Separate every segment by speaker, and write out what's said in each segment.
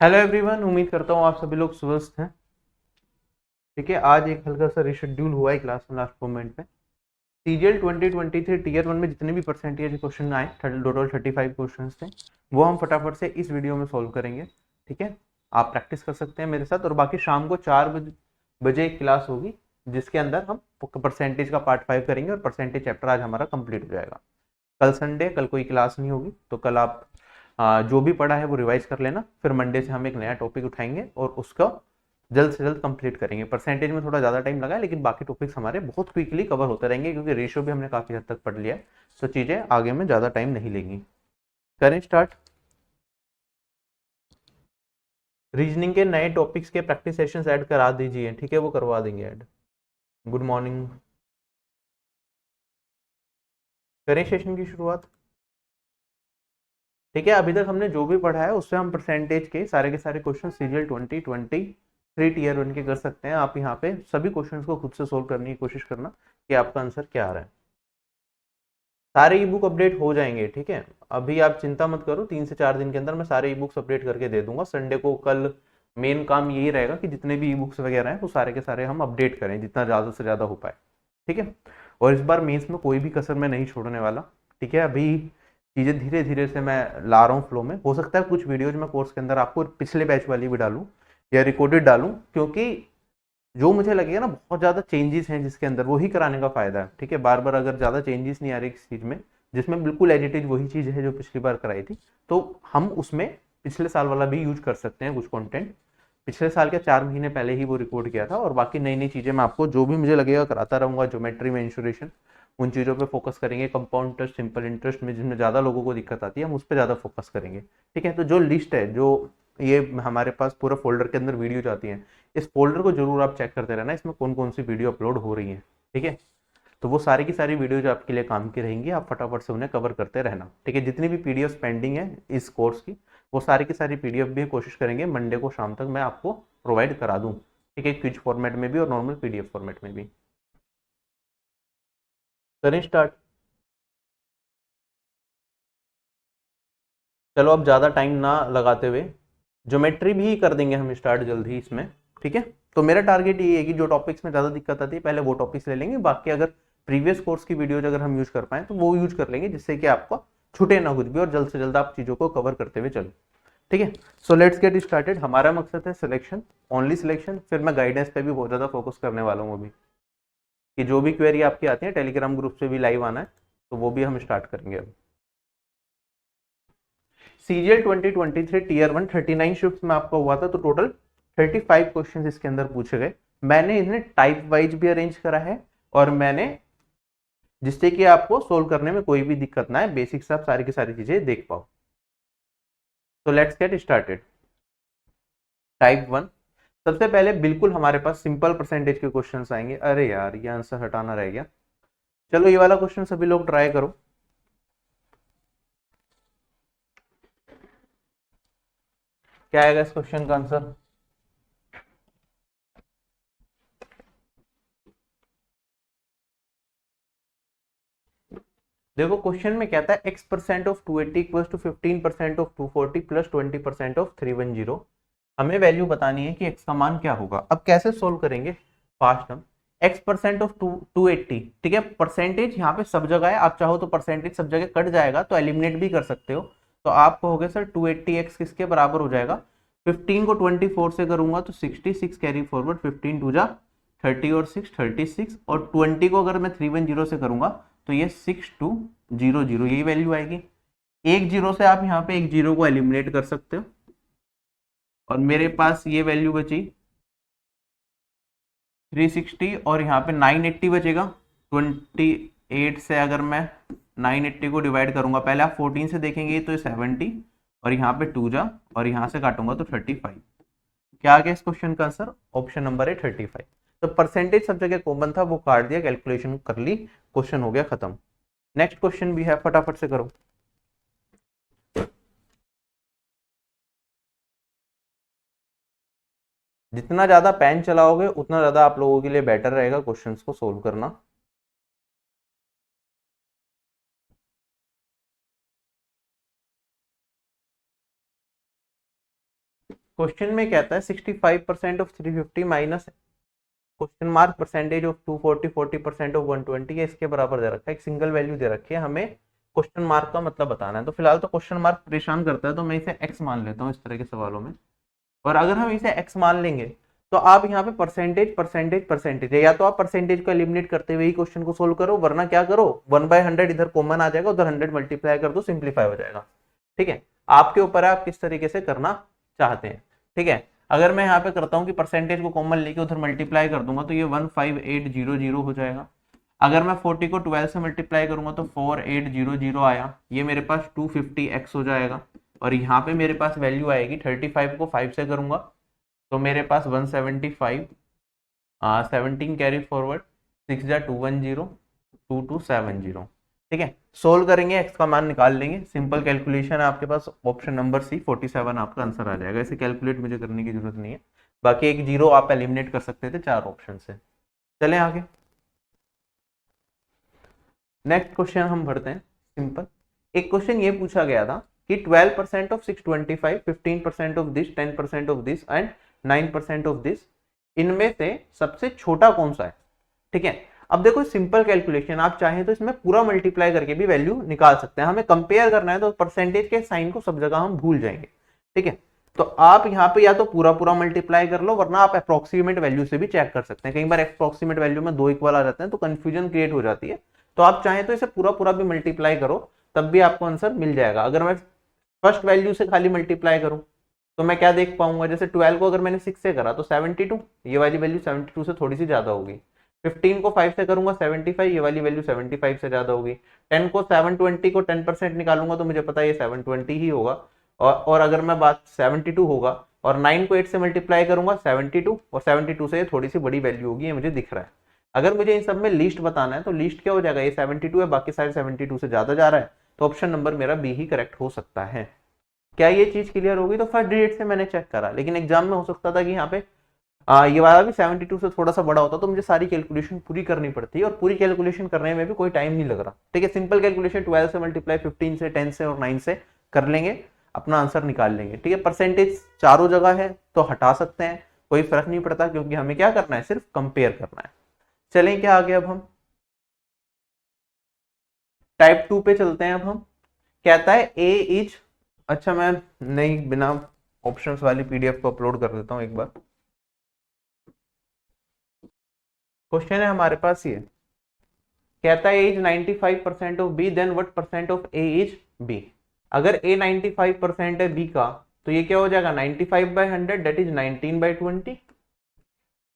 Speaker 1: Hello everyone, उम्मीद करता हूँ आप सभी लोग स्वस्थ हैं। ठीक है, आज एक हल्का सा रिशेड्यूल हुआ है क्लास में लास्ट मोमेंट में। सीजीएल 2023 टीयर वन में जितने भी परसेंटेज क्वेश्चन आए, टोटल 35 क्वेश्चन थे, वो हम फटाफट से इस वीडियो में सॉल्व करेंगे। ठीक है, आप प्रैक्टिस कर सकते हैं मेरे साथ, और बाकी शाम को 4 बजे एक क्लास होगी जिसके अंदर हम परसेंटेज का पार्ट 5 करेंगे और परसेंटेज चैप्टर आज हमारा कंप्लीट हो जाएगा। कल संडे, कल कोई क्लास नहीं होगी, तो कल आप जो भी पढ़ा है वो रिवाइज कर लेना। फिर मंडे से हम एक नया टॉपिक उठाएंगे और उसका जल्द से जल्द कंप्लीट करेंगे। परसेंटेज में थोड़ा ज़्यादा टाइम लगा है, लेकिन बाकी टॉपिक्स हमारे बहुत क्विकली कवर होते रहेंगे क्योंकि रेशियो भी हमने काफ़ी हद तक पढ़ लिया है। तो चीज़ें आगे में ज़्यादा टाइम नहीं लेंगी। करें स्टार्ट। रीजनिंग के नए टॉपिक्स के प्रैक्टिस सेशंस ऐड करा दीजिए। ठीक है, वो करवा देंगे ऐड। Good morning. करें सेशन की शुरुआत। ठीक है, अभी तक हमने जो भी पढ़ा है उससे हम परसेंटेज के सारे क्वेश्चन सीजीएल 2023 टीयर वन के कर सकते हैं। आप यहाँ पे सभी क्वेश्चंस को खुद से सोल्व करने की कोशिश करना कि आपका आंसर क्या आ रहा है। सारे ई बुक अपडेट हो जाएंगे। ठीक है, अभी आप चिंता मत करो, 3 से 4 दिन के अंदर मैं सारे ई बुक्स अपडेट करके दे दूंगा। संडे को कल मेन काम यही रहेगा कि जितने भी ई बुक्स वगैरह हैं वो सारे के सारे हम अपडेट करें जितना ज़्यादा से ज़्यादा हो पाए। ठीक है, और इस बार मेंस में कोई भी कसर मैं नहीं छोड़ने वाला। ठीक है, अभी चीज़ें धीरे धीरे से मैं ला रहा हूँ फ्लो में। हो सकता है कुछ वीडियोज में कोर्स के अंदर आपको पिछले बैच वाली भी डालूँ या रिकॉर्डेड डालूँ, क्योंकि जो मुझे लगेगा ना बहुत ज़्यादा चेंजेस हैं जिसके अंदर, वही कराने का फायदा है। ठीक है, बार बार अगर ज़्यादा चेंजेस नहीं आ रही किसी चीज़ में जिसमें बिल्कुल एज इट इज वही चीज़ है जो पिछली बार कराई थी, तो हम उसमें पिछले साल वाला भी यूज कर सकते हैं। कुछ कंटेंट पिछले साल के 4 महीने पहले ही वो रिकॉर्ड किया था, और बाकी नई नई चीज़ें मैं आपको जो भी मुझे लगेगा कराता रहूँगा। ज्योमेट्री में इंश्योरेशन, उन चीज़ों पे फोकस करेंगे। कंपाउंड इंटरेस्ट, सिंपल इंटरेस्ट में जिसमें ज़्यादा लोगों को दिक्कत आती है हम उस पर ज़्यादा फोकस करेंगे। ठीक है, तो जो लिस्ट है, जो ये हमारे पास पूरा फोल्डर के अंदर वीडियो जाती है, इस फोल्डर को जरूर आप चेक करते रहना, इसमें कौन कौन सी वीडियो अपलोड हो रही है। ठीक है, तो वो सारी की सारी वीडियो जो आपके लिए काम की रहेंगी, आप फटाफट से उन्हें कवर करते रहना। ठीक है, जितनी भी पीडीएफ पेंडिंग है इस कोर्स की, वो सारी की सारी पीडीएफ भी कोशिश करेंगे मंडे को शाम तक मैं आपको प्रोवाइड करा दूं। ठीक है, क्विज फॉर्मेट में भी और नॉर्मल पीडीएफ फॉर्मेट में भी। करें स्टार्ट। चलो अब ज़्यादा टाइम ना लगाते हुए ज्योमेट्री भी कर देंगे हम स्टार्ट जल्द ही इसमें। ठीक है, तो मेरा टारगेट ये है कि जो टॉपिक्स में ज़्यादा दिक्कत आती है पहले वो टॉपिक्स ले लेंगे, बाकी अगर प्रीवियस कोर्स की वीडियोज अगर हम यूज कर पाए तो वो यूज कर लेंगे, जिससे कि आपको छूटे ना कुछ भी और जल्द से जल्द आप चीज़ों को कवर करते हुए चलो। ठीक है, सो लेट्स गेट स्टार्टेड। हमारा मकसद है सिलेक्शन, ओनली सिलेक्शन। फिर मैं गाइडेंस पे भी बहुत ज़्यादा फोकस करने वाला हूँ अभी, कि जो भी क्वेरी आपकी आती है टेलीग्राम ग्रुप से भी लाइव आना है, तो वो भी हम स्टार्ट करेंगे अब। सीजीएल 2023 टीयर वन 39 शिफ्ट में आपका हुआ था, तो टोटल 35 क्वेश्चन इसके अंदर पूछे गए। मैंने इन्हें टाइप वाइज भी अरेंज करा है, और मैंने जिससे कि आपको सोल्व करने में कोई भी दिक्कत ना है, बेसिक से आप सारी की सारी चीजें देख पाओ। तो let's get started. Type one, सबसे पहले बिल्कुल हमारे पास सिंपल परसेंटेज के क्वेश्चंस आएंगे। अरे यार, ये आंसर हटाना रह गया। चलो ये वाला क्वेश्चन सभी लोग ट्राई करो। क्या आएगा इस क्वेश्चन का आंसर? देखो क्वेश्चन में क्या था, x% of 280 equal to 15% of 240 plus 20% of 310। हमें वैल्यू बतानी है कि x का मान क्या होगा। अब कैसे सोल्व करेंगे? फास्ट हम x% ऑफ 280, ठीक है, परसेंटेज यहाँ पे सब जगह है, आप चाहो तो परसेंटेज सब जगह कट जाएगा तो एलिमिनेट भी कर सकते हो। तो आप कहोगे सर 280x किसके बराबर हो जाएगा? 15 को 24 से करूंगा तो 66 कैरी फॉरवर्ड, 15 टू जा 30 और 6 36, और 20 को अगर मैं 310 से करूंगा तो ये 6200, यही वैल्यू आएगी। एक जीरो से आप यहाँ पे एक जीरो को एलिमिनेट कर सकते हो, और मेरे पास ये वैल्यू बची 360, और यहाँ पे 980 बचेगा। 28 से अगर मैं 980 को डिवाइड करूंगा, पहले आप 14 से देखेंगे तो ये 70, और यहाँ पे 2 जा, और यहाँ से काटूंगा तो 35। क्या आ गया इस क्वेश्चन का आंसर? ऑप्शन नंबर है 35। तो परसेंटेज सब जगह कॉमन था, वो काट दिया, कैलकुलेशन कर ली, क्वेश्चन हो गया खत्म। नेक्स्ट क्वेश्चन भी है, फटाफट से करो। जितना ज्यादा पेन चलाओगे उतना ज्यादा आप लोगों के लिए बेटर रहेगा क्वेश्चंस को सोल्व करना। क्वेश्चन में कहता है 65% of 350 minus question mark percentage of 240 40% of 120 इसके बराबर दे रखा है, एक सिंगल वैल्यू दे रखी है, हमें क्वेश्चन मार्क का मतलब बताना है। तो फिलहाल तो क्वेश्चन मार्क परेशान करता है, तो मैं इसे x मान लेता हूँ इस तरह के सवालों में। और अगर हम इसे x मान लेंगे तो आप यहाँ पे परसेंटेज परसेंटेज परसेंटेज है, या तो आप परसेंटेज को एलिमिनेट करते हुए ही क्वेश्चन को सोल्व करो, वरना क्या करो 1/100 इधर कॉमन आ जाएगा, उधर 100 मल्टीप्लाई कर दो, सिंप्लीफाई हो जाएगा। ठीक है, आपके ऊपर है आप किस तरीके से करना चाहते हैं। ठीक है, अगर मैं यहाँ पे करता हूँ कि परसेंटेज को कॉमन लेके उधर मल्टीप्लाई कर दूंगा तो ये 15800 हो जाएगा। अगर मैं 40 को 12 से मल्टीप्लाई करूंगा तो 4800 आया, ये मेरे पास 250x हो जाएगा। और यहाँ पे मेरे पास वैल्यू आएगी 35 को 5 से करूंगा तो मेरे पास 175, 17 कैरी फॉरवर्ड, 6 जा 210, 2270। ठीक है, सोल्व करेंगे, एक्स का मान निकाल लेंगे, सिंपल कैलकुलेशन है आपके पास, ऑप्शन नंबर सी 47 आपका आंसर आ जाएगा। इसे कैलकुलेट मुझे करने की जरूरत नहीं है, बाकी एक जीरो आप एलिमिनेट कर सकते थे 4 ऑप्शन से। चलें आगे, नेक्स्ट क्वेश्चन हम भरते हैं सिंपल। एक क्वेश्चन ये पूछा गया था कि 12% of 625, 15% of this, 10% of this and 9% of this, इनमें से सबसे छोटा कौन सा है। ठीक है, अब देखो सिंपल कैलकुलेशन, आप चाहें तो इसमें पूरा मल्टीप्लाई करके भी वैल्यू निकाल सकते हैं, हमें कंपेयर करना है तो परसेंटेज के साइन को सब जगह हम भूल जाएंगे। ठीक है, तो आप यहाँ पे या तो पूरा पूरा मल्टीप्लाई कर लो, वरना आप अप्रोक्सीमेट वैल्यू से भी चेक कर सकते हैं। कई बार अप्रोक्सीमेट वैल्यू में 2 इक्वल आ जाते हैं तो कंफ्यूजन क्रिएट हो जाती है, तो आप चाहें तो इसे पूरा पूरा भी मल्टीप्लाई करो, तब भी आपको आंसर मिल जाएगा। अगर मैं फर्स्ट वैल्यू से खाली मल्टीप्लाई करूं तो मैं क्या देख पाऊंगा, जैसे 12 को अगर मैंने 6 से करा तो 72, ये वाली वैल्यू 72 से थोड़ी सी ज्यादा होगी। 15 को 5 से करूंगा 75, ये वाली वैल्यू 75 से ज्यादा होगी। 10 को 720 को 10% निकालूंगा तो मुझे पता है ये 720 ही होगा। और अगर मैं बात 72 होगा, और 9 को 8 से मल्टीप्लाई करूंगा 72, और 72 से ये थोड़ी सी बड़ी वैल्यू होगी, ये मुझे दिख रहा है। अगर मुझे इन सब में लीस्ट बताना है तो लीस्ट क्या हो जाएगा, ये 72 है, बाकी सारे 72 से ज्यादा जा रहा है, तो ऑप्शन नंबर मेरा बी ही करेक्ट हो सकता है। क्या ये चीज क्लियर होगी। तो फर्स्ट डिजिट से मैंने चेक करा, लेकिन एग्जाम में हो सकता था कि यहाँ पे ये वाला भी 72 से थोड़ा सा बड़ा होता, तो मुझे सारी कैलकुलेशन पूरी करनी पड़ती है, और पूरी कैलकुलेशन करने में भी कोई टाइम नहीं लग रहा। ठीक है, सिंपल कैलकुलेशन 12 से मल्टीप्लाई 15 से 10 से और 9 से कर लेंगे, अपना आंसर निकाल लेंगे। ठीक है, परसेंटेज चारों जगह है तो हटा सकते हैं, कोई फर्क नहीं पड़ता, क्योंकि हमें क्या करना है, सिर्फ कंपेयर करना है। चलें क्या आगे, अब हम टाइप 2 पे चलते हैं। अब हम कहता है ए इज, अच्छा मैं नहीं बिना ऑप्शंस वाली पीडीएफ को अपलोड कर देता हूं एक बार। क्वेश्चन है हमारे पास ये, कहता है A is 95% of B, then what percent of A is B. अगर ए 95% है बी का तो ये क्या हो जाएगा 95/100, दैट इज 19/20।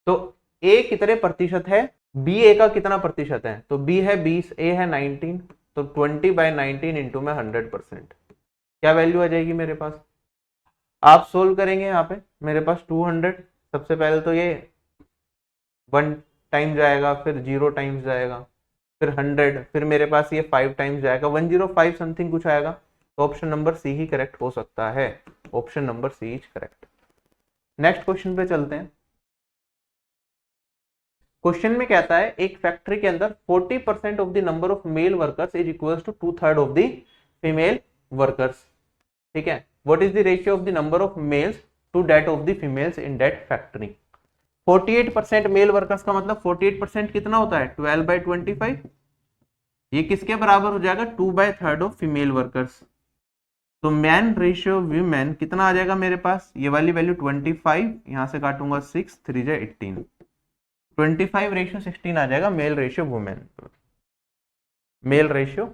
Speaker 1: तो ए कितने प्रतिशत है, बी ए का कितना प्रतिशत है, तो बी है 20, ए है 19, तो 20/19 इंटू में 100%, क्या वैल्यू आ जाएगी मेरे पास। आप सोल्व करेंगे, यहाँ पे मेरे पास 200, सबसे पहले तो ये 1 टाइम जाएगा, फिर 0 टाइम्स जाएगा, फिर 100, फिर मेरे पास ये 5 टाइम्स जाएगा, 105 समथिंग कुछ आएगा। तो ऑप्शन नंबर सी ही करेक्ट हो सकता है, option number C is correct. Next question पे चलते हैं। क्वेश्चन में कहता है एक फैक्ट्री के अंदर 40% of the number of male workers is equals to 2/3 of the female workers. ठीक है, what is the ratio of the number of males to that of the females in that factory. 48% male workers का मतलब 48% कितना होता है, 12/25। ये किसके बराबर हो जाएगा, 2/3 ऑफ फीमेल वर्कर्स। तो मैन रेशियो वीमेन कितना आ जाएगा मेरे पास, ये वाली वैल्यू 25, यहां से काटूंगा 6, 3 जा 18, 25:16 आ जाएगा male ratio women. Male ratio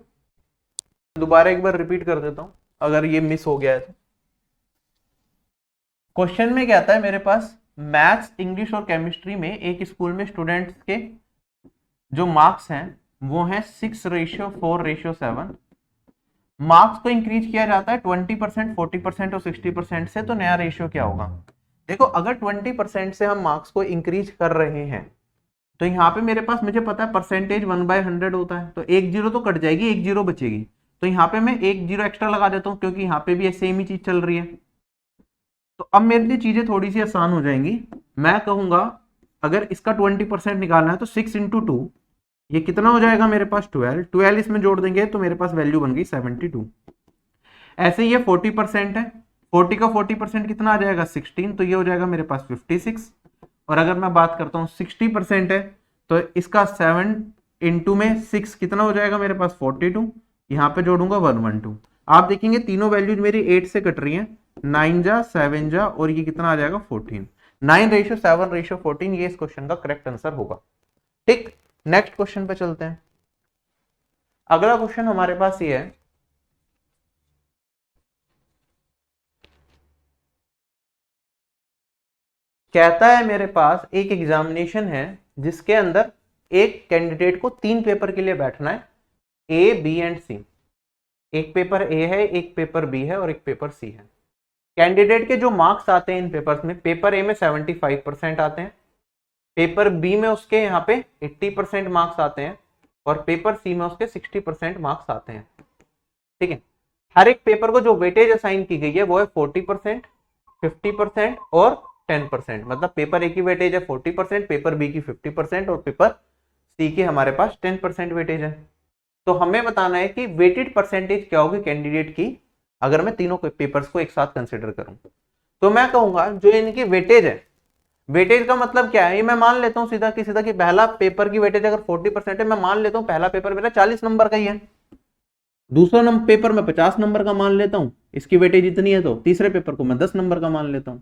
Speaker 1: दोबारा एक बार रिपीट कर देता हूं अगर ये मिस हो गया है तो। क्वेश्चन में क्या आता है मेरे पास, मैथ्स, इंग्लिश और केमिस्ट्री में एक स्कूल में स्टूडेंट्स के जो मार्क्स हैं वो हैं 6:4:7। मार्क्स को इंक्रीज किया जाता है 20%, 40% और 60% से, तो नया रेशियो क्या होगा। देखो अगर 20% से हम मार्क्स को इंक्रीज कर रहे हैं तो यहाँ पे मेरे पास, मुझे पता है परसेंटेज 1/100 होता है, तो एक जीरो तो कट जाएगी, एक जीरो बचेगी, तो यहाँ पे मैं एक जीरो एक्स्ट्रा लगा देता हूँ, क्योंकि यहाँ पे भी सेम ही चीज चल रही है। तो अब मेरे लिए चीजें थोड़ी सी आसान हो जाएंगी। मैं कहूंगा अगर इसका 20% निकालना है तो 6 × 2, ये कितना हो जाएगा मेरे पास 12 इसमें जोड़ देंगे तो मेरे पास वैल्यू बन गई 72। ऐसे ये 40% है, 40 का 40% कितना आ जाएगा 16, तो ये हो जाएगा मेरे पास 56। और अगर मैं बात करता हूँ 60% है तो इसका 7 इंटू में 6 कितना हो जाएगा मेरे पास 42। यहाँ पे जोड़ूंगा 112। आप देखेंगे तीनों वैल्यूज मेरी 8 से कट रही हैं, 9 जा 7 जा और ये कितना आ जाएगा 14। 9:7:14 ये इस क्वेश्चन का करेक्ट आंसर होगा। ठीक, नेक्स्ट क्वेश्चन पे चलते हैं। अगला क्वेश्चन हमारे पास ये है, कहता है मेरे पास एक एग्जामिनेशन है जिसके अंदर एक कैंडिडेट को 3 पेपर के लिए बैठना है, ए बी एंड सी। एक पेपर ए है, एक पेपर बी है और एक पेपर सी है। कैंडिडेट के जो मार्क्स आते हैं इन पेपर्स में, पेपर ए में 75% आते हैं, पेपर बी में उसके यहाँ पे 80% मार्क्स आते हैं और पेपर सी में उसके 60% मार्क्स आते हैं। ठीक है, हर एक पेपर को जो वेटेज असाइन की गई है वो है 40%, 50% और 10%। मतलब पेपर ए की वेटेज है 40%, पेपर बी की 50% और पेपर सी की हमारे पास 10% वेटेज है। तो हमें बताना है कि वेटेड परसेंटेज क्या होगी कैंडिडेट की अगर मैं तीनों पेपर्स को एक साथ कंसिडर करूं। तो मैं कहूंगा जो इनकी वेटेज है, वेटेज का मतलब क्या है, ये मैं मान लेता हूं सीधा कि पहला पेपर की वेटेज अगर 40% है, मैं मान लेता हूं पहला पेपर मेरा 40 नंबर का ही है, दूसरा पेपर मैं 50 नंबर का मान लेता हूं, इसकी वेटेज इतनी है, तो तीसरे पेपर को मैं 10 नंबर का मान लेता हूं।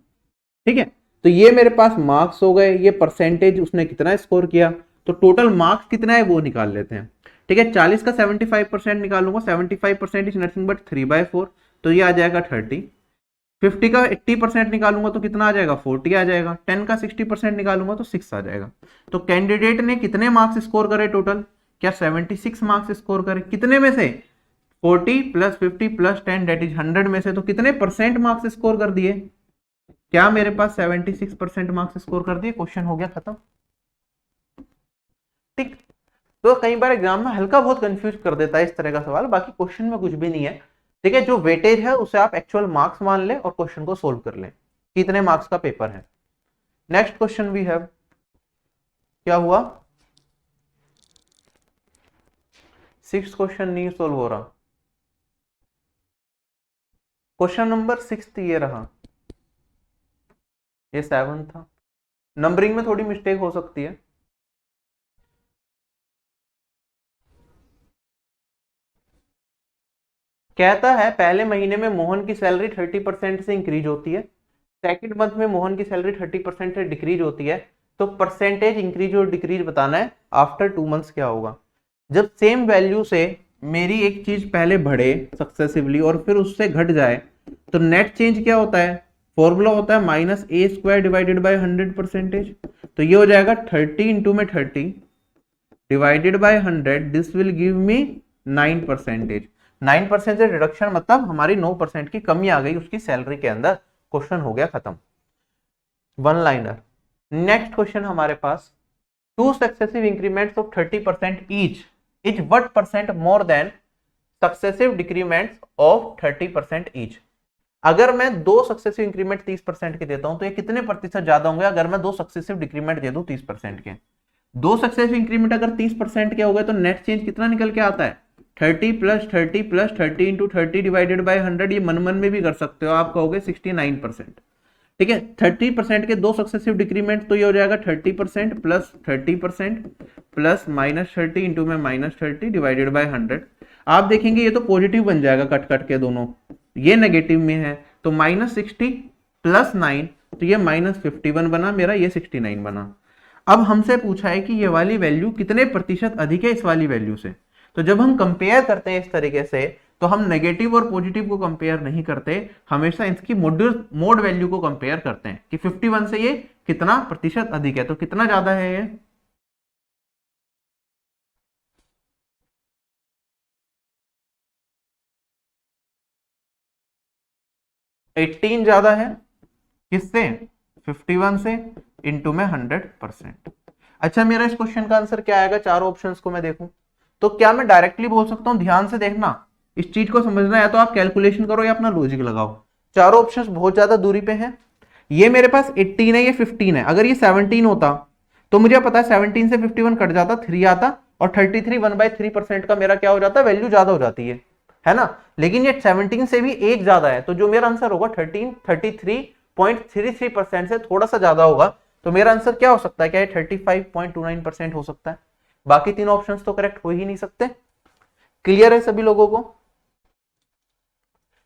Speaker 1: ठीक है, तो ये मेरे पास मार्क्स हो गए, ये परसेंटेज उसने कितना स्कोर किया, तो टोटल मार्क्स कितना है वो निकाल लेते हैं। ठीक है, 40 का 75% निकालूंगा, 75% इज नथिंग बट 3/4, तो ये आ जाएगा 30। 50 का 80% निकालूंगा तो कितना आ जाएगा 40 आ जाएगा। 10 का 60% निकालूंगा तो 6 आ जाएगा। तो कैंडिडेट ने कितने मार्क्स स्कोर करे टोटल, क्या 76 मार्क्स स्कोर करे, कितने में से 40 + 50 + 10 दैट इज 100 में से, तो कितने परसेंट मार्क्स स्कोर कर दिए, क्या मेरे पास 76% मार्क्स स्कोर कर दिए, क्वेश्चन हो गया खत्म। ठीक, तो कई बार एग्जाम में हल्का बहुत कंफ्यूज कर देता है इस तरह का सवाल, बाकी क्वेश्चन में कुछ भी नहीं है। ठीक है, जो वेटेज है उसे आप एक्चुअल मार्क्स मान लें और क्वेश्चन को सोल्व कर लें, कितने मार्क्स का पेपर है। नेक्स्ट क्वेश्चन वी हैव, क्या हुआ 6 क्वेश्चन नहीं सोल्व हो रहा, क्वेश्चन नंबर 6 ये रहा, ये 7 था, नंबरिंग में थोड़ी मिस्टेक हो सकती है। कहता है पहले महीने में मोहन की सैलरी 30% से इंक्रीज होती है, सेकंड मंथ में मोहन की सैलरी 30% से डिक्रीज होती है, तो परसेंटेज इंक्रीज और डिक्रीज बताना है आफ्टर 2 मंथ्स क्या होगा। जब सेम वैल्यू से मेरी एक चीज पहले बढ़े सक्सेसिवली और फिर उससे घट जाए तो नेट चेंज क्या होता है, फॉर्मूला होता है -a² डिवाइडेड बाय 100%। तो ये हो जाएगा 30 इंटू में 30 divided by 100, this will give me 9%। 9% से रिडक्शन मतलब हमारी 9% की कमी आ गई उसकी सैलरी के अंदर, क्वेश्चन हो गया खत्म, वन लाइनर। नेक्स्ट क्वेश्चन हमारे पास, 2 successive increments of 30% each is what percent more than successive decrements of 30% each. अगर मैं 2 सक्सेसिव इंक्रीमेंट 30% के देता हूं तो ये कितने प्रतिशत ज्यादा होंगे अगर मैं 2 सक्सेसिव डिक्रीमेंट दे दूं 30% के। 2 सक्सेसिव इंक्रीमेंट अगर 30% के हो गए तो नेट चेंज कितना निकल के आता है 30 + 30 + 30 इंटू 30 डिवाइडेड बाय 100, ये मन मन में भी कर सकते हो, आप कहोगे 69%। ठीक है, 30% के 2 सक्सेसिव डिक्रीमेंट तो ये हो जाएगा 30% + 30% प्लस -30 इंटू में -30 डिवाइडेड बाय 100। आप देखेंगे ये तो पॉजिटिव बन जाएगा कट कट के दोनों, ये नेगेटिव में है तो -60 + 9, तो ये -51 बना मेरा, ये 69 बना। अब हमसे पूछा है कि ये वाली वैल्यू कितने प्रतिशत अधिक है इस वाली वैल्यू से। तो जब हम कंपेयर करते हैं इस तरीके से तो हम नेगेटिव और पॉजिटिव को कंपेयर नहीं करते, हमेशा इसकी मोड वैल्यू को कंपेयर करते हैं कि 51 से ये कितना प्रतिशत अधिक है, तो कितना ज्यादा है ये 18 ज्यादा है किससे 51 से इंटू में 100%। अच्छा, मेरा इस क्वेश्चन का आंसर क्या आएगा, चारों ऑप्शंस को मैं देखूं तो क्या मैं डायरेक्टली बोल सकता हूं, ध्यान से देखना इस चीज को समझना, या तो आप कैलकुलेशन करो या अपना लॉजिक लगाओ। चारों ऑप्शंस बहुत ज्यादा दूरी पे हैं, ये मेरे पास 18 है, ये 15 है, अगर ये 17 होता तो मुझे पता है 17 से 51 कट जाता, 3 आता और 33 1/3% का मेरा क्या हो जाता, वैल्यू ज्यादा हो जाती है। है ना, लेकिन ये 17 से भी एक ज्यादा है, तो जो मेरा आंसर होगा 33.33% से थोड़ा सा ज्यादा होगा, तो मेरा आंसर क्या हो सकता है, क्या ये 35.29% हो सकता है। बाकी तीन ऑप्शंस तो करेक्ट हो ही नहीं सकते। क्लियर है सभी लोगों को?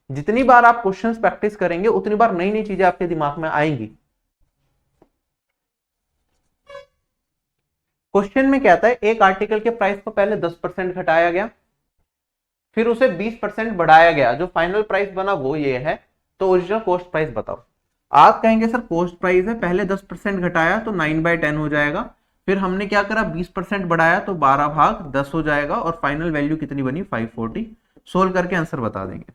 Speaker 1: जितनी बार आप क्वेश्चंस प्रैक्टिस करेंगे उतनी बार नई नई चीजें आपके दिमाग में आएंगी। क्वेश्चन में क्या आता है, एक आर्टिकल के प्राइस को पहले 10% घटाया गया, फिर उसे 20% बढ़ाया गया, जो फाइनल प्राइस बना वो ये है, तो ओरिजिनल कॉस्ट प्राइस बताओ। आप कहेंगे सर कॉस्ट प्राइस है, पहले 10% घटाया तो 9/10 हो जाएगा, फिर हमने क्या करा 20% बढ़ाया तो 12/10 हो जाएगा, और फाइनल वैल्यू कितनी बनी 540। सोल्व करके आंसर बता देंगे।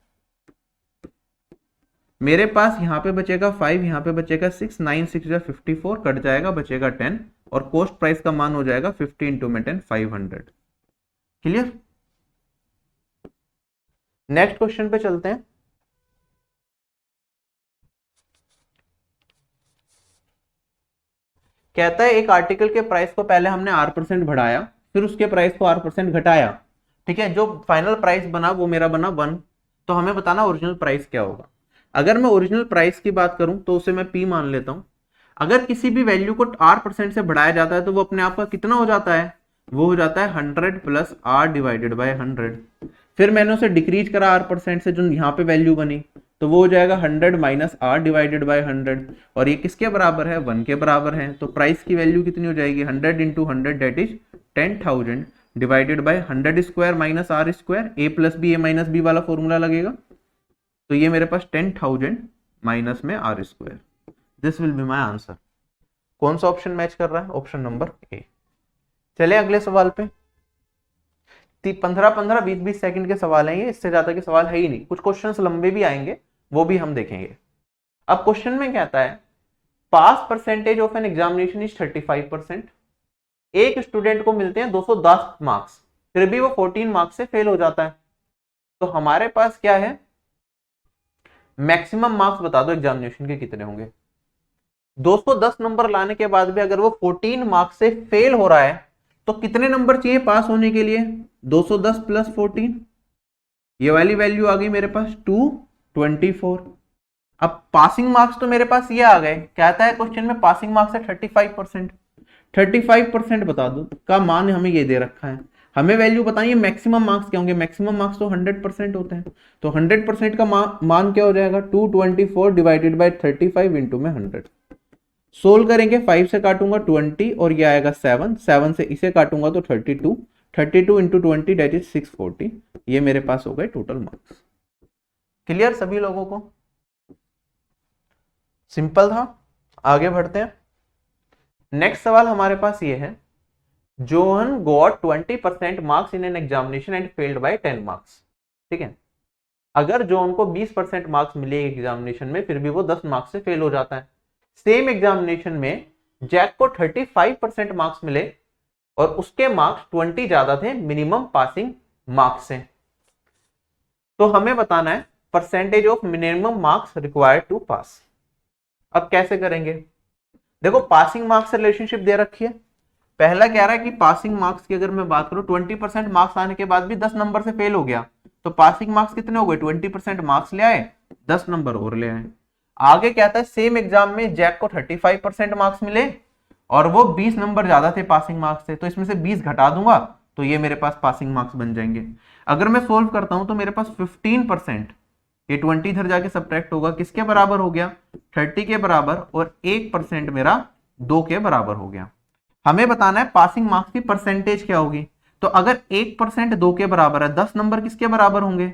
Speaker 1: मेरे पास यहाँ पे बचेगा 5, यहाँ पे बचेगा 6, 9 6 या 54 कट जाएगा, बचेगा 10, और कॉस्ट प्राइस का मान हो जाएगा 50 इंटू में 10 500। क्लियर? नेक्स्ट क्वेश्चन पे चलते हैं। कहता है एक आर्टिकल के प्राइस को पहले हमने R% बढ़ाया, फिर उसके प्राइस को R% घटाया, ठीक है, जो फाइनल प्राइस बना वो मेरा बना 1, तो हमें बताना ओरिजिनल प्राइस क्या होगा। अगर मैं ओरिजिनल प्राइस की बात करूं तो उसे मैं P मान लेता हूं। अगर किसी भी वैल्यू को R% से बढ़ाया जाता है तो वो अपने आप का कितना हो जाता है, वो हो जाता है 100 प्लस R डिवाइडेड बाय 100। फिर मैंने उसे डिक्रीज करा R% से, जो यहाँ पे वैल्यू बनी, तो वो हो जाएगा 100 माइनस R डिवाइडेड बाय 100, और ये किसके बराबर है, 1 के बराबर है, तो प्राइस की वैल्यू कितनी हो जाएगी 100 into 100 that is 10,000 divided by 100 square minus R square, A plus B A minus B वाला फॉर्मूला लगेगा, तो ये मेरे पास 10,000 माइनस में R square, this will be my answer. कौन सा ऑप्शन मैच कर रहा है, ऑप्शन नंबर ए। चले अगले सवाल पे। 15-15 20-20 सेकंड के सवाल हैं ये, इससे ज्यादा के सवाल है ही नहीं, कुछ क्वेश्चंस लंबे भी आएंगे वो भी हम देखेंगे। अब क्वेश्चन में कहता है pass percentage of an examination is 35%, एक स्टूडेंट को मिलते हैं 210 मार्क्स, फिर भी वो 14 मार्क्स से फेल हो जाता है, तो हमारे पास क्या है, मैक्सिमम मार्क्स बता दो एग्जामिनेशन के कितने होंगे। 210 नंबर लाने के बाद भी अगर वो 14 मार्क्स से फेल हो रहा है तो कितने नंबर चाहिए पास होने के लिए, 210 प्लस 14, ये वाली वैल्यू आ गई मेरे पास 224। अब पासिंग मार्क्स तो मेरे पास ये आ गए, कहता है क्वेश्चन में पासिंग मार्क्स है 35%, 35% बता दो का मान हमें ये दे रखा है, हमें वैल्यू बताइए मैक्सिमम मार्क्स क्या होंगे, मैक्सिमम मार्क्स तो 100% होते हैं, तो 100% का मान क्या हो जाएगा 224 डिवाइडेड बाय 35 इंटू में 100। सोल्व करेंगे, 5 से काटूंगा 20 और ये आएगा 7, 7 से इसे काटूंगा तो 32, 32 इंटू 20 डेट इज 640, ये मेरे पास हो गए टोटल मार्क्स। क्लियर सभी लोगों को? सिंपल था। आगे बढ़ते हैं। नेक्स्ट सवाल हमारे पास ये है, John got 20% marks in an examination and failed by 10 marks. ठीक है, अगर जोन को 20% मार्क्स मिले एग्जामिनेशन में फिर भी वो 10 मार्क्स से फेल हो जाता है। सेम एग्जामिनेशन में जैक को 35% मार्क्स मिले और उसके मार्क्स 20 ज्यादा थे मिनिमम पासिंग मार्क्स से, तो हमें बताना है percentage of minimum marks required to pass. अब कैसे करेंगे, देखो पासिंग मार्क्स से रिलेशनशिप दे रखी है। पहला कह रहा है कि पासिंग मार्क्स की अगर मैं बात करूं 20% मार्क्स आने के बाद भी 10 नंबर से फेल हो गया, तो पासिंग मार्क्स कितने हो गए, 20% मार्क्स ले आए, 10 नंबर और ले आए। आगे कहता है सेम एग्जाम में जैक को 35% मार्क्स मिले और वो 20 नंबर ज्यादा थे पासिंग मार्क्स से, तो इसमें से 20 घटा दूंगा तो ये मेरे पास पासिंग मार्क्स बन जाएंगे। अगर मैं सोल्व करता हूं तो मेरे पास 15%, ये 20 इधर जाके सब्ट्रैक्ट होगा, किसके बराबर हो गया 30 के बराबर, और 1% मेरा 2 के बराबर हो गया। हमें बताना है पासिंग मार्क्स की परसेंटेज क्या होगी, तो अगर 1% 2 के बराबर है, 10 नंबर किसके बराबर होंगे,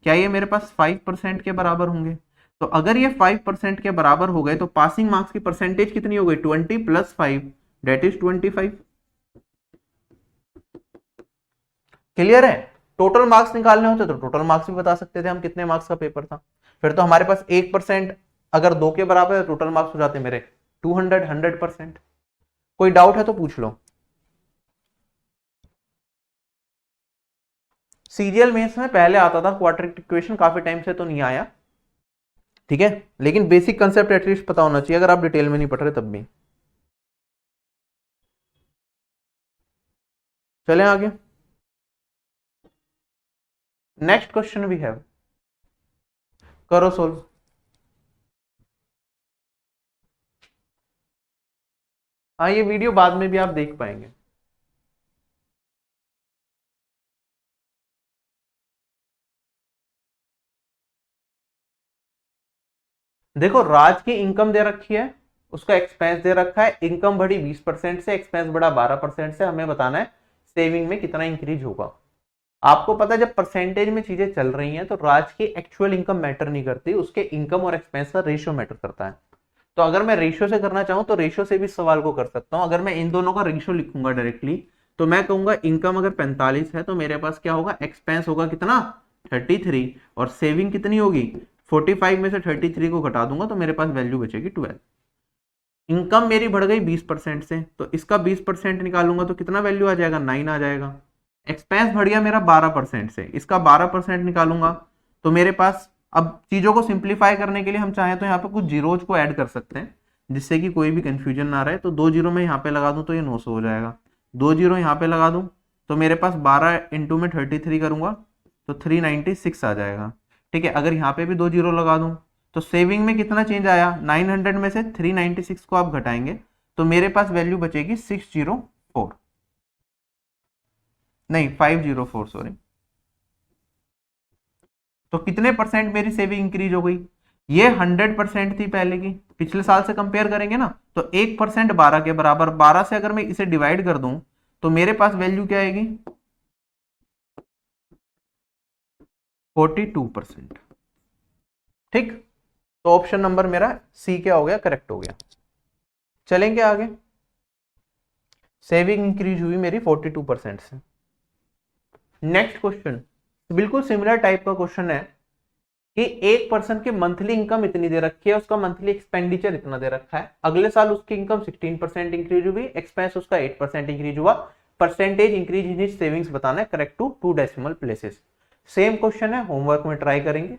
Speaker 1: क्या ये मेरे पास 5% के बराबर होंगे, तो अगर ये 5% के बराबर हो गए तो पासिंग मार्क्स की परसेंटेज कितनी हो गई 20 प्लस 5 डेट इज 25। क्लियर है? टोटल मार्क्स निकालने होते तो टोटल मार्क्स भी बता सकते थे हम कितने मार्क्स का पेपर था, फिर तो हमारे पास 1% अगर 2 के बराबर है टोटल मार्क्स हो जाते मेरे 200, 100%। कोई डाउट है तो पूछ लो। सीरियल मेंस में पहले आता था क्वाड्रेटिक इक्वेशन, काफी टाइम से तो नहीं आया, ठीक है, लेकिन बेसिक कंसेप्ट एटलीस्ट पता होना चाहिए अगर आप डिटेल में नहीं पढ़ रहे तब भी। चलें आगे। नेक्स्ट क्वेश्चन वी हैव, करो सोल्व। हाँ ये वीडियो बाद में भी आप देख पाएंगे। देखो राज की इनकम दे रखी है, उसका एक्सपेंस दे रखा है, इनकम बढ़ी 20% से, एक्सपेंस बढ़ा 12% से, हमें बताना है सेविंग में कितना इंक्रीज होगा। आपको पता है जब परसेंटेज में चीजें चल रही हैं तो राज की एक्चुअल इनकम मैटर नहीं करती, उसके इनकम और एक्सपेंस का रेशियो मैटर करता है। तो अगर मैं रेशियो से करना चाहूं तो रेशियो से भी सवाल को कर सकता हूं। अगर मैं इन दोनों का रेशियो लिखूंगा डायरेक्टली तो मैं कहूंगा इनकम अगर 45 है तो मेरे पास क्या होगा, एक्सपेंस होगा कितना 33, और सेविंग कितनी होगी 45 में से 33 को घटा दूंगा तो मेरे पास वैल्यू बचेगी 12। इनकम मेरी बढ़ गई 20% से, तो इसका 20% निकालूंगा तो कितना वैल्यू आ जाएगा, 9 आ जाएगा। एक्सपेंस बढ़ गया मेरा 12% से, इसका 12% निकालूंगा तो मेरे पास, अब चीजों को सिंप्लीफाई करने के लिए हम चाहें तो यहाँ पे कुछ जीरोज को ऐड कर सकते हैं जिससे कि कोई भी कंफ्यूजन ना रहे। तो 2 जीरो में यहाँ पे लगा दूं तो ये 900 हो जाएगा, 2 जीरो यहाँ पे लगा दूं तो मेरे पास 12 इंटू में 33 करूंगा तो 396 आ जाएगा। ठीक है, अगर यहाँ पे भी 2 जीरो लगा दूं तो सेविंग में कितना चेंज आया, 900 में से 396 को आप घटाएंगे तो मेरे पास वैल्यू बचेगी 604, नहीं 504 सॉरी। तो कितने परसेंट मेरी सेविंग इंक्रीज हो गई, ये 100% थी पहले की, पिछले साल से कंपेयर करेंगे ना तो 1% 12 के बराबर, 12 से अगर मैं इसे डिवाइड कर दूं तो मेरे पास वैल्यू क्या आएगी 42%। ठीक, तो ऑप्शन नंबर मेरा सी क्या हो गया, करेक्ट हो गया। चलेंगे आगे, सेविंग इंक्रीज हुई मेरी 42% से। नेक्स्ट क्वेश्चन बिल्कुल सिमिलर टाइप का क्वेश्चन है कि एक पर्सन की मंथली इनकम इतनी दे रखी है, उसका मंथली एक्सपेंडिचर इतना दे रखा है, अगले साल उसकी इनकम 16% इंक्रीज हुई, एक्सपेंस उसका 8% इंक्रीज हुआ, percentage increase in his savings बताना है, correct to 2 decimal places. Same question है, होमवर्क में ट्राई करेंगे।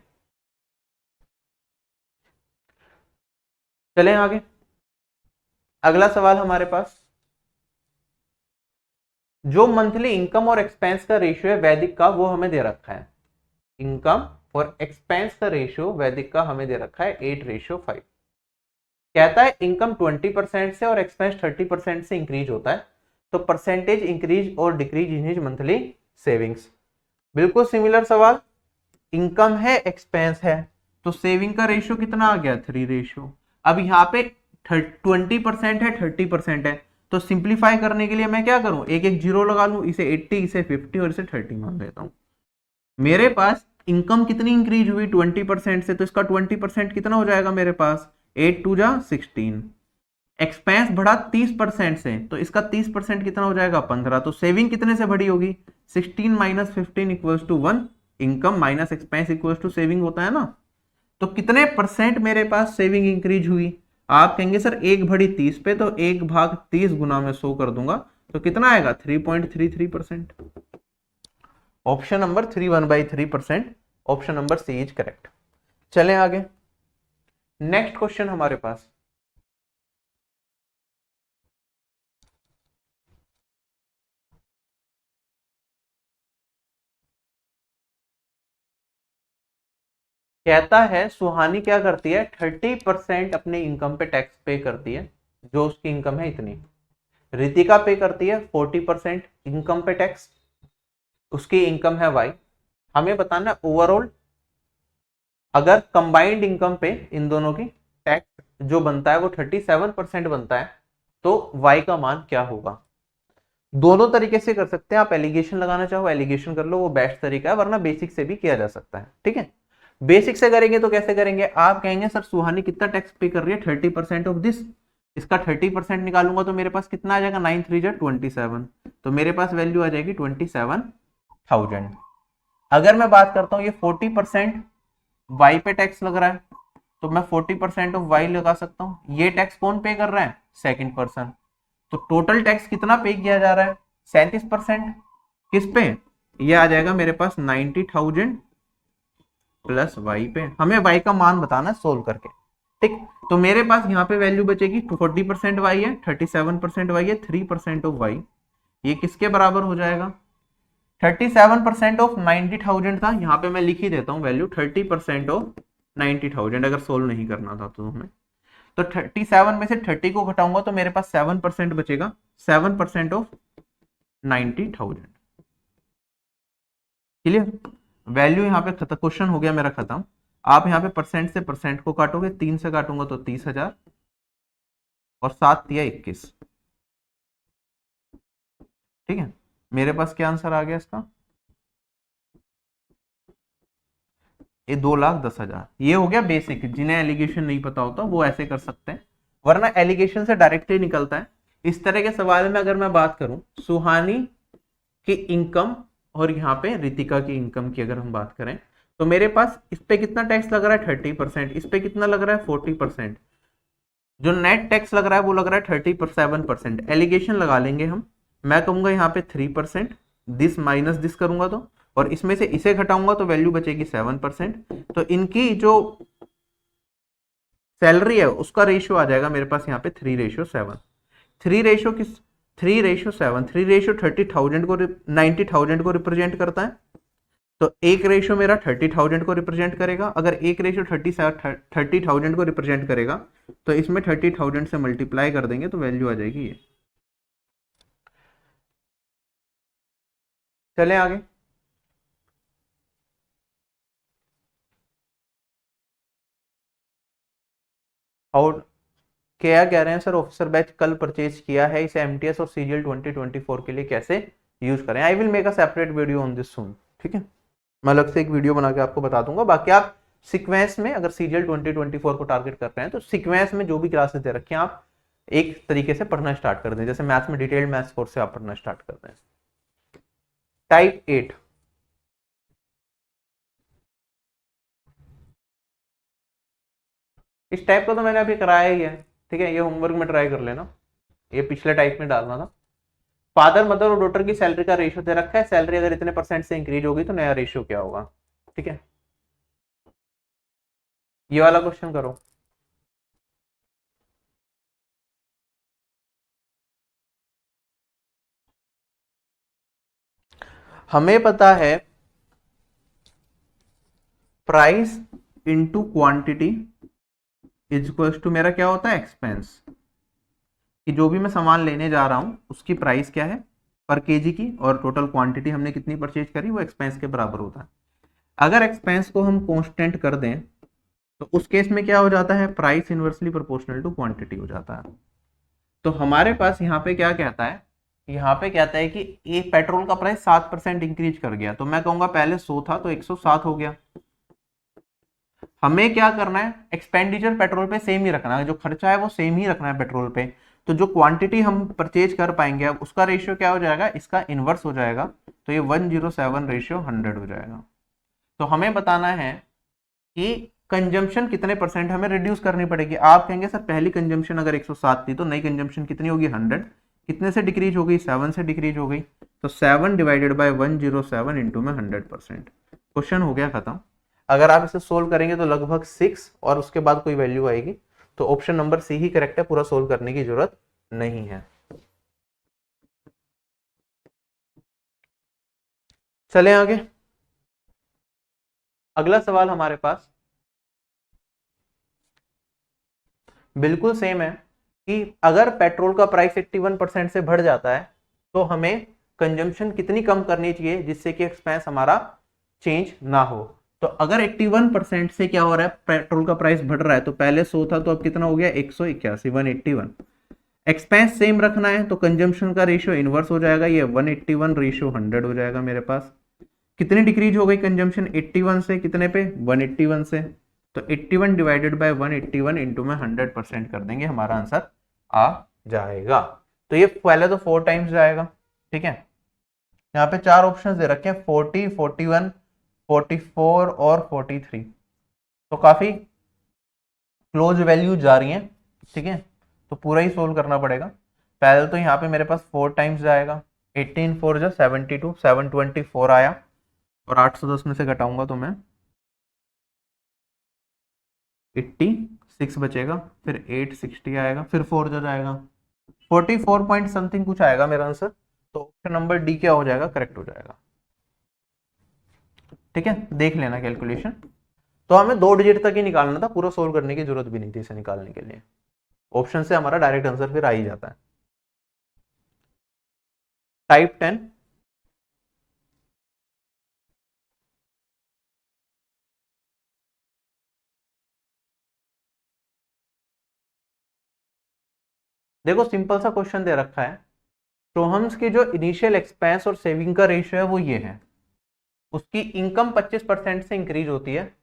Speaker 1: चलें आगे, अगला सवाल हमारे पास, जो मंथली इनकम और एक्सपेंस का रेशियो है वैदिक का वो हमें दे रखा है, इनकम और एक्सपेंस का रेशियो वैदिक का हमें दे रखा है 8:5। कहता है इनकम 20% से और एक्सपेंस 30% से इंक्रीज होता है, तो परसेंटेज इंक्रीज और decrease in his monthly savings. बिल्कुल सिमिलर सवाल, इनकम है एक्सपेंस है तो सेविंग का रेशियो कितना आ गया 3 रेशियो। अब यहाँ पे 20% है 30% है तो सिंप्लीफाई करने के लिए मैं क्या करूं, एक एक जीरो लगा लूं, इसे 80 इसे 50 और इसे 30 मान लेता हूं। मेरे पास इनकम कितनी इंक्रीज हुई 20% से, तो इसका 20% कितना हो जाएगा मेरे पास 8 2 जा 16। एक्सपेंस बढ़ा 30% से तो इसका 30% कितना हो जाएगा 15। तो सेविंग कितने से बढ़ी होगी 16 minus 15 equals to 1, income minus expense equals to saving होता है ना। तो कितने परसेंट मेरे पास सेविंग इंक्रीज हुई, आप कहेंगे सर 1 बढ़ी 30 पे तो 1 भाग 30 गुना में 100 कर दूंगा तो कितना आएगा 3.33%। Option number 3 1/3%, option number C is correct. चलें आगे, नेक्स्ट क्वेश्चन हमारे पास, कहता है सुहानी क्या करती है 30% अपने इनकम पे टैक्स पे करती है, जो उसकी इनकम है इतनी। रितिका पे करती है 40% इनकम पे टैक्स, उसकी इनकम है वाई। हमें बताना ओवरऑल अगर कंबाइंड इनकम पे इन दोनों की टैक्स जो बनता है वो 37% बनता है तो वाई का मान क्या होगा। दोनों तरीके से कर सकते हैं, आप एलिगेशन लगाना चाहो एलिगेशन कर लो, वो बेस्ट तरीका है, वरना बेसिक से भी किया जा सकता है। ठीक है, बेसिक से करेंगे तो कैसे करेंगे, आप कहेंगे सर सुहानी कितना टैक्स पे कर रही है 30% ऑफ दिस, इसका 30% निकालूंगा तो मेरे पास कितना आ जाएगा 9 3 27, तो मेरे पास वैल्यू आ जाएगी 27,000। अगर मैं बात करता हूँ ये 40% वाई पे टैक्स लग रहा है तो मैं 40% ऑफ वाई लगा सकता हूँ। ये टैक्स कौन पे कर रहा है, सेकंड पर्सन, तो टोटल टैक्स कितना पे किया जा रहा है 37%, किस पे, ये आ जाएगा मेरे पास 90,000 प्लस वाई पे। हमें वाई का मान बताना सोल्व करके। ठीक, तो मेरे पास यहाँ पे वैल्यू बचेगी 40% वाई है, 37% वाई है, 3% ऑफ वाई, ये किसके बराबर हो जाएगा 37% ऑफ 90,000 था, यहाँ पे मैं लिख ही देता हूँ वैल्यू 30% ऑफ 90,000 अगर सोल्व नहीं करना था तो हमें। तो 37 में से 30 को घटाऊंगा तो मेरे पास 7% बचेगा, 7% ऑफ 90,000। क्लियर? वैल्यू यहाँ पे खत्म, क्वेश्चन हो गया मेरा खत्म। आप यहाँ पे परसेंट से परसेंट को काटोगे, 3 से काटूंगा तो 30,000 और 7 दिया 21। ठीक है, मेरे पास क्या आंसर आ गया इसका, ये 2,10,000। ये हो गया बेसिक, जिन्हें एलिगेशन नहीं पता होता वो ऐसे कर सकते हैं, वरना एलिगेशन से डायरेक्टली निकलता है। इस तरह के सवाल में अगर मैं बात करूं, सुहानी की इनकम और यहाँ पे रितिका की इनकम की अगर हम बात करें, तो मेरे पास इस पे कितना टैक्स लग रहा है 30%, इस पे कितना लग रहा है 40%, जो नेट टैक्स लग रहा है वो लग रहा है 37%। एलिगेशन लगा लेंगे हम, मैं कहूंगा यहाँ पे 3%, दिस माइनस दिस करूंगा तो, और इसमें से इसे घटाऊंगा तो वैल्यू बचेगी 7%। तो इनकी जो सैलरी है उसका रेशियो आ जाएगा मेरे पास यहाँ पे 3:7। 3:7, 30,000 को 90,000 को रिप्रेजेंट करता है, तो एक रेशियो मेरा 30,000 को रिप्रेजेंट करेगा। अगर एक रेशियो 30,000 को रिप्रेजेंट करेगा तो इसमें 30,000 से मल्टीप्लाई कर देंगे तो वैल्यू आ जाएगी ये। चले आगे। और क्या कह रहे हैं सर, ऑफिसर बैच कल परचेज किया है, इसे एमटीएस और सीजीएल 2024 के लिए कैसे यूज करें। I will make a separate video on this soon. ठीक है, मैं अलग से एक वीडियो बना के आपको बता दूंगा। बाकी आप सीक्वेंस में अगर सीजीएल 2024 को टारगेट कर रहे हैं तो सीक्वेंस में जो भी क्लासेस दे रखे हैं आप एक तरीके से पढ़ना स्टार्ट कर दें। जैसे मैथ्स में डिटेल्ड मैथ्स कोर्स से आप पढ़ना स्टार्ट कर दें। टाइप 8, इस टाइप का तो मैंने अभी कराया ही है। ठीक है, ये होमवर्क में ट्राई कर लेना, ये पिछले टाइप में डालना था। फादर मदर और डॉटर की सैलरी का रेशियो दे रखा है, सैलरी अगर इतने परसेंट से इंक्रीज होगी तो नया रेशियो क्या होगा। ठीक है, ये वाला क्वेश्चन करो। हमें पता है price into quantity is equal to मेरा क्या होता है एक्सपेंस, कि जो भी मैं सामान लेने जा रहा हूं उसकी प्राइस क्या है पर केजी की, और टोटल क्वांटिटी हमने कितनी परचेज करी वो एक्सपेंस के बराबर होता है। अगर एक्सपेंस को हम कांस्टेंट कर दें तो उस केस में क्या हो जाता है, price inversely proportional to quantity हो जाता है। तो हमारे पास यहाँ पे क्या कहता है, यहाँ पे कहता है कि एक पेट्रोल का प्राइस 7% इंक्रीज कर गया, तो मैं कहूंगा पहले 100 था तो 107 हो गया। हमें क्या करना है, एक्सपेंडिचर पेट्रोल पे सेम ही रखना है, जो खर्चा है वो सेम ही रखना है पेट्रोल पे। तो जो क्वांटिटी हम परचेज कर पाएंगे अब उसका रेशियो क्या हो जाएगा, इसका इनवर्स हो जाएगा, तो ये 107:100 हो जाएगा। तो हमें बताना है कि कंजम्पशन कितने परसेंट हमें रिड्यूस करनी पड़ेगी। आप कहेंगे सर पहली कंजम्पशन अगर 107 थी तो नई कंजम्पशन कितनी होगी 100, कितने से डिक्रीज हो गई 7 से डिक्रीज हो गई, तो 7 डिवाइडेड बाय 107 इंटू में 100%। क्वेश्चन हो गया खत्म। अगर आप इसे सोल्व करेंगे तो लगभग 6 और उसके बाद कोई वैल्यू आएगी, तो ऑप्शन नंबर सी ही करेक्ट है, पूरा सोल्व करने की जरूरत नहीं है। चलें आगे। अगला सवाल हमारे पास बिल्कुल सेम है कि अगर पेट्रोल का प्राइस 81% से बढ़ जाता है तो हमें कंजम्पशन कितनी कम करनी चाहिए जिससे कि एक्सपेंस हमारा चेंज ना हो। तो अगर 81% से क्या हो रहा है, पेट्रोल का प्राइस बढ़ रहा है, तो पहले 100 था तो अब कितना हो गया 181, 181। एक्सपेंस सेम रखना है तो कंजम्पशन का रेशियो इनवर्स हो जाएगा, ये 181:100 हो जाएगा मेरे पास। कितनी डिक्रीज हो गई कंजम्पशन 81 से कितने पे 181 से, तो 81 डिवाइडेड बाय 181 इंटू में 100% कर देंगे, हमारा आंसर आ जाएगा। तो ये पहले तो 4 टाइम्स जाएगा। ठीक है, यहाँ पे 4 ऑप्शन दे रखे हैं 40, 41, 44 और 43, तो काफी क्लोज वैल्यू जा रही है। ठीक है, तो पूरा ही सोल्व करना पड़ेगा। पहले तो यहाँ पे मेरे पास 4 टाइम्स जाएगा, 18 4 जो 72, 724 आया, और 810 में से घटाऊंगा तो मैं 86 बचेगा, फिर 860 आएगा, फिर 4 जो जाएगा 44 पॉइंट समथिंग कुछ आएगा मेरा आंसर। तो ऑप्शन नंबर डी क्या हो जाएगा, करेक्ट हो जाएगा। ठीक है, देख लेना कैलकुलेशन। तो हमें 2 डिजिट तक ही निकालना था, पूरा सोल्व करने की जरूरत भी नहीं थी इसे निकालने के लिए। ऑप्शन से हमारा डायरेक्ट आंसर फिर आ ही जाता है। टाइप 10, देखो सिंपल सा क्वेश्चन दे रखा है। सोहम्स की जो इनिशियल एक्सपेंस और सेविंग का रेशियो है वो ये है। उसकी इनकम 25% से इंक्रीज होती है,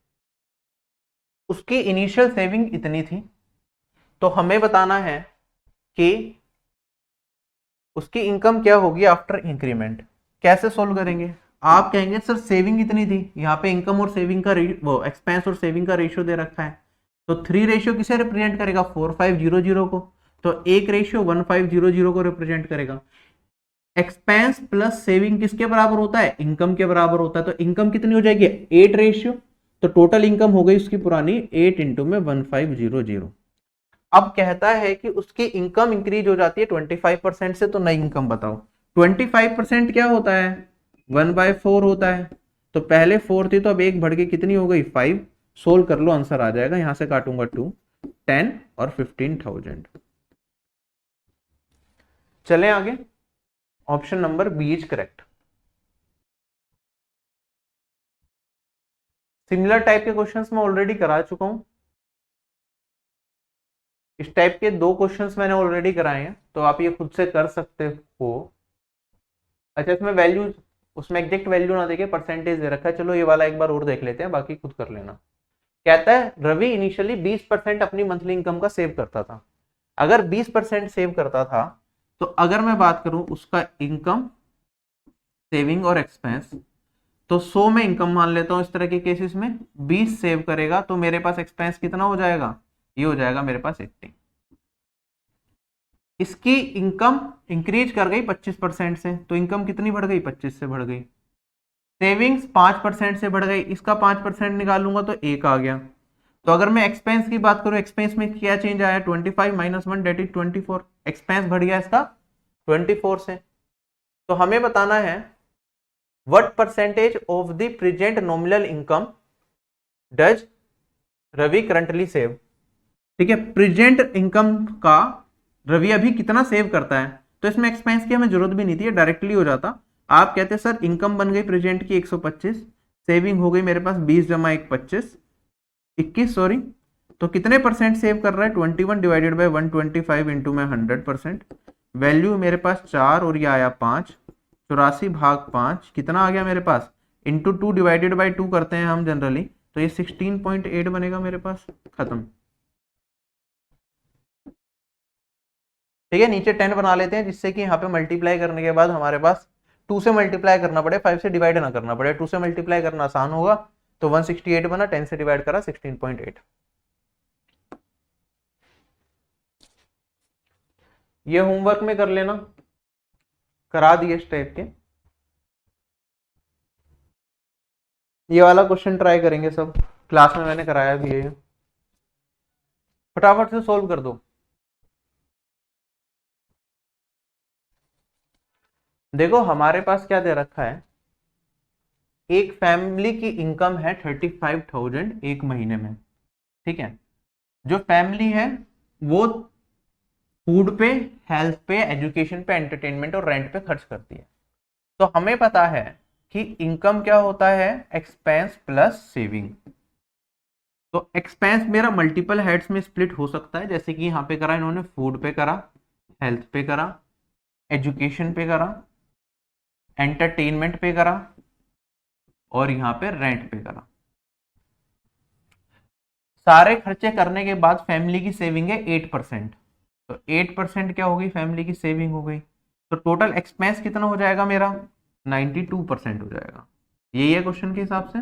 Speaker 1: उसकी इनिशियल सेविंग इतनी थी, तो हमें बताना है कि उसकी इनकम क्या होगी आफ्टर इंक्रीमेंट। कैसे सोल्व करेंगे? आप कहेंगे सर सेविंग इतनी थी, यहाँ पे इनकम और सेविंग का वो एक्सपेंस और सेविंग का रेशियो दे रखा है, तो 3 रेशियो किसे रिप्रेजेंट करेगा? 4500 को। तो 1 रेशियो 1500 को रिप्रेजेंट करेगा। एक्सपेंस प्लस सेविंग किसके बराबर होता है? इनकम के बराबर होता है। तो इनकम कितनी हो जाएगी? 8 रेशियो। तो टोटल इनकम हो गई उसकी पुरानी 8 इंटू में 1500। अब कहता है कि उसकी इनकम इंक्रीज हो जाती है 25% से, तो नई इनकम बताओ। 25% क्या होता है? 1/4 होता है। तो पहले 4 थी, तो अब एक बढ़ के कितनी हो गई? 5। सोल्व कर लो, आंसर आ जाएगा। यहां से काटूंगा 2, 10 और 15,000। चलें आगे। Option number B is correct. Similar type के क्वेश्चंस मैं ऑलरेडी करा चुका हूं। इस टाइप के 2 क्वेश्चंस मैंने ऑलरेडी कराए हैं, तो आप ये खुद से कर सकते हो। अच्छा, इसमें वैल्यू, उसमें एग्जैक्ट वैल्यू ना देके परसेंटेज दे रखा है। चलो ये वाला एक बार और देख लेते हैं, बाकी खुद कर लेना। कहता है रवि इनिशियली 20% अपनी मंथली इनकम का सेव करता था। अगर 20% सेव करता था, तो अगर मैं बात करूं उसका इनकम, सेविंग और एक्सपेंस, तो 100 में इनकम मान लेता हूं। इस तरह के केसेस में 20 सेव करेगा, तो मेरे पास एक्सपेंस कितना हो जाएगा? ये हो जाएगा मेरे पास 80। इसकी इनकम इंक्रीज कर गई 25% से, तो इनकम कितनी बढ़ गई? 25 से बढ़ गई। सेविंग्स 5% से बढ़ गई, इसका 5% निकालूंगा तो 1 आ गया। तो अगर मैं एक्सपेंस की बात करूं, एक्सपेंस में क्या चेंज आया? 25 माइनस 1 डेट इज 24। एक्सपेंस बढ़ गया इसका 24 से। तो हमें बताना है what percentage of the present nominal income does Ravi currently save. ठीक है, प्रेजेंट इनकम का रवि अभी कितना सेव करता है। तो इसमें एक्सपेंस की हमें जरूरत भी नहीं थी, डायरेक्टली हो जाता। आप कहते सर इनकम बन गई प्रेजेंट की 125, सेविंग हो गई मेरे पास 20 जमा 1 25, 21 सॉरी। तो कितने परसेंट सेव कर रहा है? 21 डिवाइडेड बाई 125 इंटू में 100%। वैल्यू मेरे पास 4 और ये आया 5। 84 भाग 5 कितना आ गया मेरे पास? इंटू 2 डिवाइडेड बाई 2 करते हैं हम जनरली, तो ये 16.8 बनेगा मेरे पास। खत्म। ठीक है, नीचे 10 बना लेते हैं, जिससे कि यहाँ पे मल्टीप्लाई करने के बाद हमारे पास 2 से मल्टीप्लाई करना पड़े, 5 से डिवाइड ना करना पड़े। 2 से मल्टीप्लाई करना आसान होगा, तो 168 बना, 10 से डिवाइड करा 16.8। ये होमवर्क में कर लेना, करा दिए इस टाइप के। ये वाला क्वेश्चन ट्राई करेंगे सब, क्लास में मैंने कराया भी है। फटाफट से सोल्व कर दो। देखो हमारे पास क्या दे रखा है, एक फैमिली की इनकम है 35,000 एक महीने में। ठीक है, जो फैमिली है वो फूड पे, हेल्थ पे, एजुकेशन पे, एंटरटेनमेंट और रेंट पे खर्च करती है। तो हमें पता है कि इनकम क्या होता है? Expense plus saving. तो एक्सपेंस मेरा मल्टीपल हेड्स में स्प्लिट हो सकता है, जैसे कि यहाँ पे करा इन्होंने, फूड पे करा, हेल्थ पे करा, एजुकेशन पे करा, एंटरटेनमेंट पे करा और यहाँ पे रेंट पे करा। सारे खर्चे करने के बाद फैमिली की सेविंग है 8%। तो 8% क्या हो गई? फैमिली की सेविंग हो गई। तो टोटल एक्सपेंस कितना हो जाएगा मेरा? 92% हो जाएगा। यही है क्वेश्चन के हिसाब से।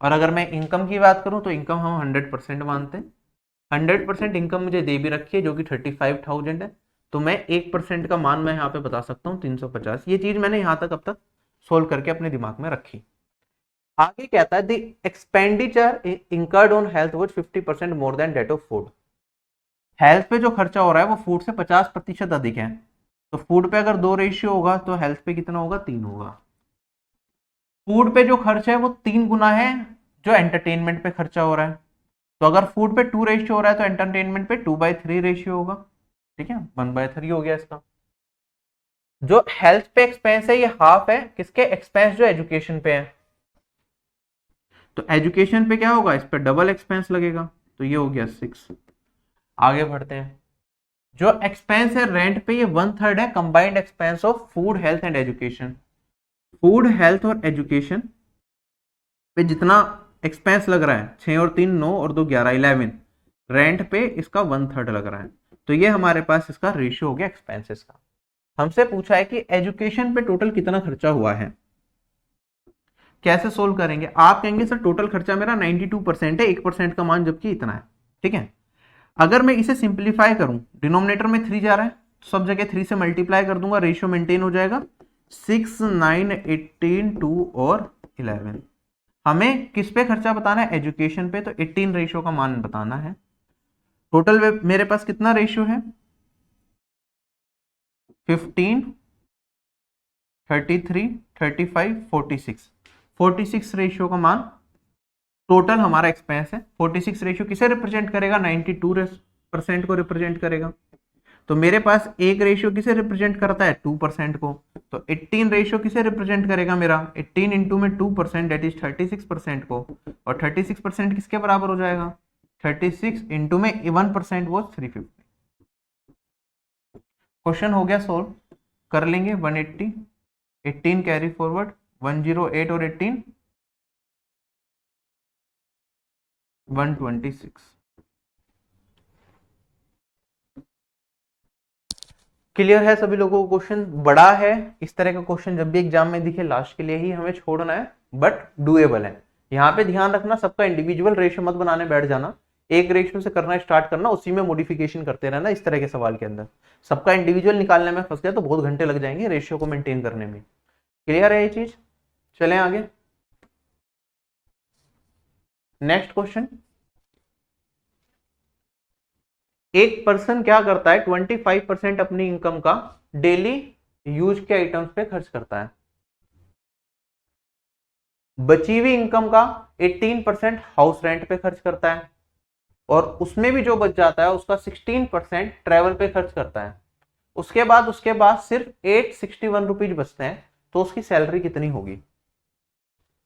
Speaker 1: और अगर मैं इनकम की बात करूं, तो इनकम हम 100% मानते हैं। 100% इनकम मुझे दे भी रखी है, जो कि 35,000 है। तो मैं 1% का मान मैं यहाँ पे बता सकता हूँ 350। ये चीज मैंने यहाँ तक अब तक सोल्व करके अपने दिमाग में रखी। आगे कहता है the expenditure incurred on health was 50% more than that of food. Health पे जो खर्चा हो रहा है वो फूड से 50% अधिक है। तो फूड पे अगर 2 रेशियो होगा, तो हेल्थ पे कितना होगा? 3 होगा। फूड पे जो खर्च है वो 3 गुना है जो एंटरटेनमेंट पे खर्चा हो रहा है। तो अगर फूड पे 2 रेशियो हो रहा है तो एंटरटेनमेंट पे 2/3 रेशियो होगा। ठीक है, 1/3 हो गया इसका। जो हेल्थ पे एक्सपेंस है ये हाफ है किसके एक्सपेंस, जो एजुकेशन पे है। तो एजुकेशन पे क्या होगा, इस पे डबल एक्सपेंस लगेगा, तो ये हो गया 6। आगे बढ़ते हैं। जो एक्सपेंस है रेंट पे, ये 1/3 है combined expense of food health and education. Food health और एजुकेशन पे जितना एक्सपेंस लग रहा है, 6 और 3 9 और 2 11 11, रेंट पे इसका 1/3 लग रहा है। तो ये हमारे पास इसका रेशियो हो गया एक्सपेंसेस का। हमसे पूछा है कि एजुकेशन पे टोटल कितना खर्चा हुआ है, कैसे सोल्व करेंगे। आप कहेंगे सर टोटल खर्चा मेरा 92% है, 1% का मान जबकि इतना है। ठीक है, अगर मैं इसे सिंप्लीफाई करूं, डिनोमिनेटर में 3 जा रहा है तो सब जगह 3 से मल्टीप्लाई कर दूंगा, रेशियो मेंटेन हो जाएगा। 6 9 18 2 और 11। हमें किस पे खर्चा बताना है, एजुकेशन पे, तो 18 रेशियो का मान बताना है। टोटल मेरे पास कितना रेशियो है, 15 33 35 46। 46 रेशियो का मान टोटल हमारा एक्सपेंस है। 46 रेशियो किसे रिप्रेजेंट करेगा, 92% को रिप्रेजेंट करेगा। तो मेरे पास एक रेशियो किसे रिप्रेजेंट करता है, 2% को। तो 18 रेशियो किसे रिप्रेजेंट करेगा, मेरा 18 इंटू में 2% डेट इज 36% को। और 36% किसके बराबर हो जाएगा, 36 इंटू में 1% वो 350। क्वेश्चन हो गया सोल्व, कर लेंगे। 180, 18 कैरी फॉरवर्ड, 108 और 18 126। क्लियर है सभी लोगों को, क्वेश्चन बड़ा है। इस तरह का क्वेश्चन जब भी एग्जाम में दिखे लास्ट के लिए ही हमें छोड़ना है, बट डूएबल है। यहाँ पे ध्यान रखना, सबका इंडिविजुअल रेशियो मत बनाने बैठ जाना, एक रेशियो से करना स्टार्ट करना, उसी में मॉडिफिकेशन करते रहना। इस तरह के सवाल के अंदर सबका इंडिविजुअल निकालने में फंस गया तो बहुत घंटे लग जाएंगे रेशियो को मेंटेन करने में। क्लियर है ये चीज, चलें आगे। नेक्स्ट क्वेश्चन, एक पर्सन क्या करता है, 25% अपनी इनकम का डेली यूज के आइटम्स पे खर्च करता है। बची हुई इनकम का 18% हाउस रेंट पे खर्च करता है, और उसमें भी जो बच जाता है उसका 16% ट्रेवल पे खर्च करता है। उसके बाद सिर्फ 861 रुपीज बचते हैं, तो उसकी सैलरी कितनी होगी।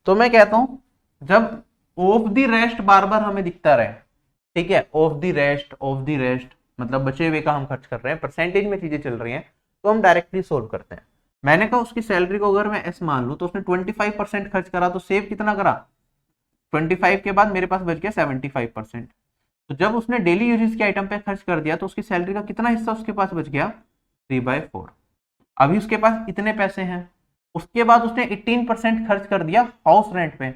Speaker 1: तो मैं कहता हूं, जब ऑफ द रेस्ट बार बार हमें दिखता रहे, ठीक है, ऑफ द रेस्ट मतलब बचे हुए का हम खर्च कर रहे हैं, परसेंटेज में चीजें चल रही हैं, तो हम डायरेक्टली सोल्व करते हैं। मैंने कहा उसकी सैलरी को अगर मैं एस मान लूं, तो उसने 25% खर्च करा, तो सेव कितना करा, 25 के बाद मेरे पास बच गया 75%। तो जब उसने डेली यूजेस के आइटम पे खर्च कर दिया, तो उसकी सैलरी का कितना हिस्सा उसके पास बच गया, 3/4। अभी उसके पास इतने पैसे हैं। उसके बाद उसने 18% खर्च कर दिया हाउस रेंट पे,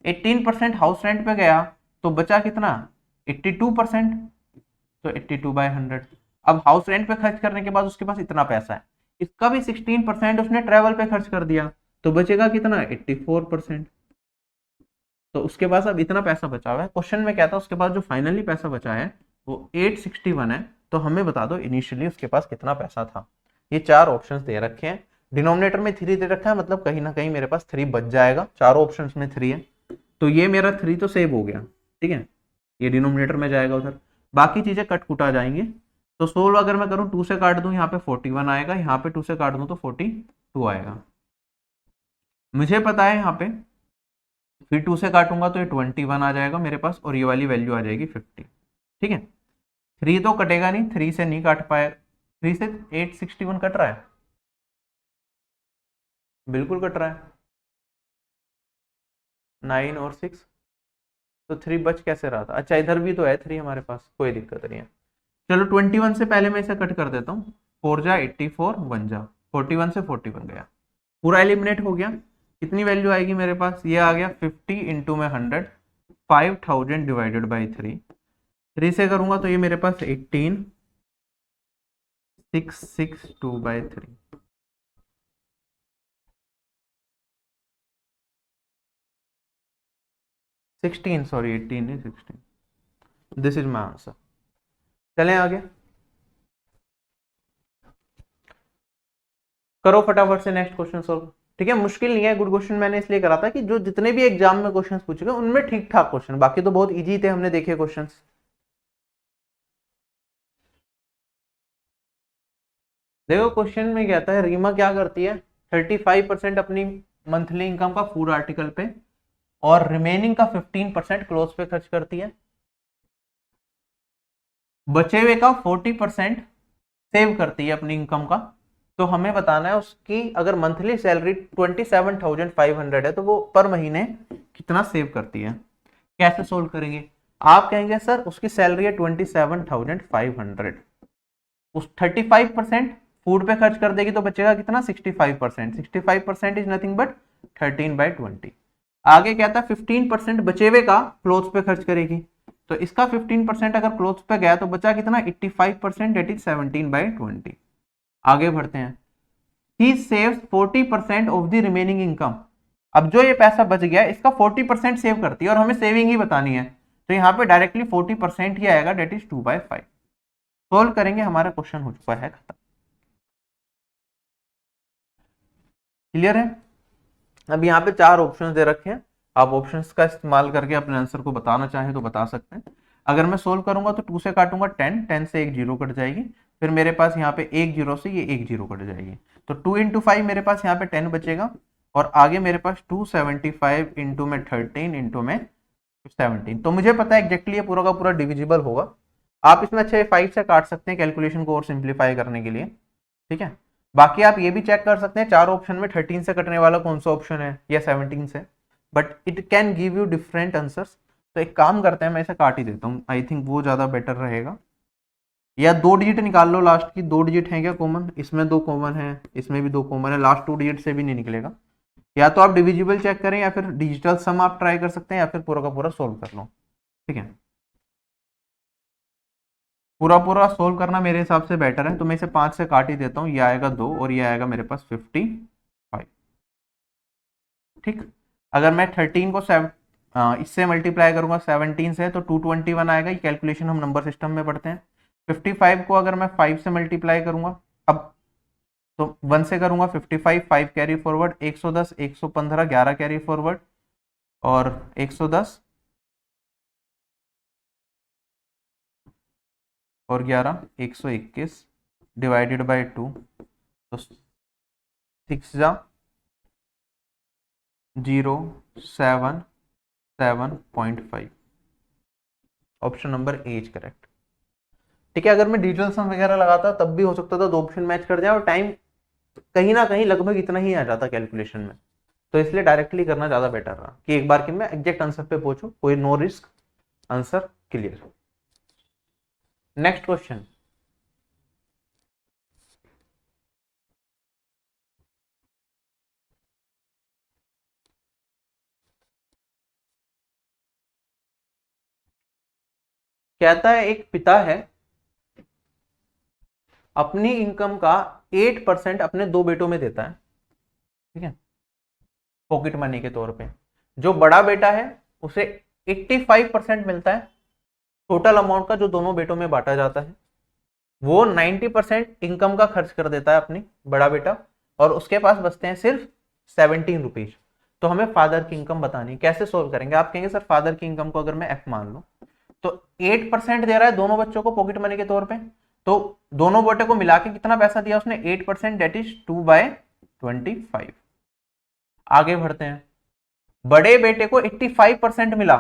Speaker 1: 18% हाउस रेंट पे गया, तो बचा कितना, 82%। तो 82/100। अब हाउस रेंट पे खर्च करने के बाद उसके पास इतना पैसा है, इसका भी 16% उसने ट्रेवल पे खर्च कर दिया, तो बचेगा कितना, 84%। तो उसके पास अब इतना पैसा बचा हुआ है। क्वेश्चन में क्या था, उसके पास जो फाइनली पैसा बचा है वो 861 है। तो हमें बता दो इनिशियली उसके पास कितना पैसा था। ये 4 ऑप्शंस दे रखे हैं, डिनोमिनेटर में 3 दे रखा है, मतलब कहीं ना कहीं मेरे पास 3 बच जाएगा, चारों ऑप्शंस में 3 है। तो ये मेरा 3 तो सेव हो गया, ठीक है, ये डिनोमिनेटर में जाएगा उधर, बाकी चीजें कट कुटा जाएंगे। तो 16 अगर मैं करूँ 2 से काट दूं, यहाँ पे 41 आएगा, यहाँ पे 2 से काट दूं तो 42 आएगा। मुझे पता है यहाँ पे, फिर 2 से काटूंगा तो ये 21 आ जाएगा मेरे पास, और ये वाली वैल्यू आ जाएगी 50। ठीक है, 3 तो कटेगा नहीं, 3 से नहीं काट पाएगा, 3 से 861 कट रहा है, बिल्कुल कट रहा है, 9 और 6, तो 3 बच कैसे रहा था, अच्छा इधर भी तो है 3 हमारे पास, कोई दिक्कत नहीं है। चलो 21 से पहले मैं इसे कट कर देता हूँ, 4 जा 84, 1 जा 41 से 41 गया, पूरा एलिमिनेट हो गया। कितनी वैल्यू आएगी मेरे पास, ये आ गया 50 इंटू में 100, 5000 डिवाइडेड बाई 3 से करूंगा तो ये मेरे पास 18 662/3। 16 सॉरी 18 नहीं 16, दिस इज माई आंसर। चलें आगे, करो फटाफट से नेक्स्ट क्वेश्चन सॉल्व। ठीक है, मुश्किल नहीं है, गुड क्वेश्चन मैंने इसलिए करा था कि जो जितने भी एग्जाम में क्वेश्चंस पूछे गए उनमें ठीक ठाक क्वेश्चन, बाकी तो बहुत इजी थे हमने देखे क्वेश्चंस। देखो क्वेश्चन में क्या आता है, रीमा क्या करती है, 35% अपनी मंथली इनकम का फूड आर्टिकल पे और रिमेनिंग का 15% क्लोथ पे खर्च करती है। बचे हुए का 40% सेव करती है अपनी इनकम का। तो हमें बताना है उसकी अगर मंथली सैलरी 27,500 है तो वो पर महीने कितना सेव करती है। कैसे सोल्व करेंगे, आप कहेंगे सर उसकी सैलरी है 27,500, उस 35% फूड पे खर्च कर देगी तो बचेगा कितना 65%, 65% इज नथिंग बट 13/20। आगे क्या था 15% बचे हुए का क्लोथ्स पे खर्च करेगी, तो इसका 15% अगर क्लोथ्स पे गया तो बचा कितना 85%, डेट इज 17/20। आगे बढ़ते हैं, ही saves 40% of the remaining income. अब जो ये पैसा बच गया इसका 40% सेव करती है और हमें सेविंग ही बतानी है, तो यहाँ पे डायरेक्टली 40% ही आएगा, डेट इज 2/5। सोल्व करेंगे, हमारा क्वेश्चन हो चुका है खत्म। क्लियर है। अब यहाँ पे 4 ऑप्शन दे रखे हैं, आप ऑप्शंस का इस्तेमाल करके अपने आंसर को बताना चाहें तो बता सकते हैं। अगर मैं सोल्व करूंगा तो 2 से काटूंगा 10, 10 से एक जीरो कट जाएगी, फिर मेरे पास यहाँ पे एक जीरो से ये एक जीरो कट जाएगी, तो 2 इंटू 5 मेरे पास यहाँ पे 10 बचेगा, और आगे मेरे पास 275 इंटू में 13 इंटू में 17। तो मुझे पता है एग्जैक्टली ये पूरा का पूरा डिविजिबल होगा। आप इसमें अच्छे 5 से काट सकते हैं कैलकुलेशन को और सिंप्लीफाई करने के लिए, ठीक है। बाकी आप ये भी चेक कर सकते हैं 4 ऑप्शन में 13 से कटने वाला कौन सा ऑप्शन है या 17 से, but it can give you different answers. तो एक काम करते हैं, मैं इसे काट ही देता हूँ, आई थिंक वो ज़्यादा बेटर रहेगा। या 2 डिजिट निकाल लो लास्ट की, 2 डिजिट है क्या कॉमन, इसमें 2 कॉमन है, इसमें भी 2 कॉमन है, लास्ट 2 डिजिट से भी नहीं निकलेगा। या तो आप डिविजिबल चेक करें या फिर डिजिटल सम आप ट्राई कर सकते हैं, या फिर पूरा का पूरा सोल्व कर लो, ठीक है। पूरा पूरा सोल्व करना मेरे हिसाब से बेटर है, तो मैं इसे 5 से काट ही देता हूँ, ये आएगा 2 और ये आएगा मेरे पास 55, ठीक। अगर मैं 13 को इससे मल्टीप्लाई करूंगा 17 से तो 221 आएगा, ये कैलकुलेशन हम नंबर सिस्टम में पढ़ते हैं। 55 को अगर मैं 5 से मल्टीप्लाई करूंगा, अब तो 1 से करूंगा 55, 5 कैरी फॉरवर्ड, 110, 115, 11 कैरी फॉरवर्ड और 110 और 11 121 डिवाइडेड बाय 2, तो 6,077.5। Option number A is correct, ठीक है। अगर मैं डिजिटल सम वगैरह लगाता तब भी हो सकता था 2 ऑप्शन मैच कर जाए और टाइम कहीं ना कहीं लगभग इतना ही आ जाता कैलकुलेशन में, तो इसलिए डायरेक्टली करना ज्यादा बेटर रहा कि एक बार कि मैं एग्जैक्ट आंसर पे पहुंचू, कोई no risk, answer clear. Next question, कहता है एक पिता है, अपनी इनकम का 8% अपने 2 बेटों में देता है, ठीक है, पॉकेट मनी के तौर पे। जो बड़ा बेटा है उसे 85% मिलता है टोटल अमाउंट का जो दोनों बेटों में बांटा जाता है। वो 90% इनकम का खर्च कर देता है अपनी, बड़ा बेटा, और उसके पास बचते हैं सिर्फ 17 रुपीज। तो हमें फादर की इनकम बतानी है, कैसे सोल्व करेंगे। आप कहेंगे सर फादर की इनकम को अगर मैं एफ मान लूं तो 8% दे रहा है दोनों बच्चों को पॉकेट मनी के तौर पे, तो दोनों बेटे को मिला के कितना पैसा दिया उसने 8%, डेट इज 2/25। आगे बढ़ते हैं, बड़े बेटे को 85% मिला,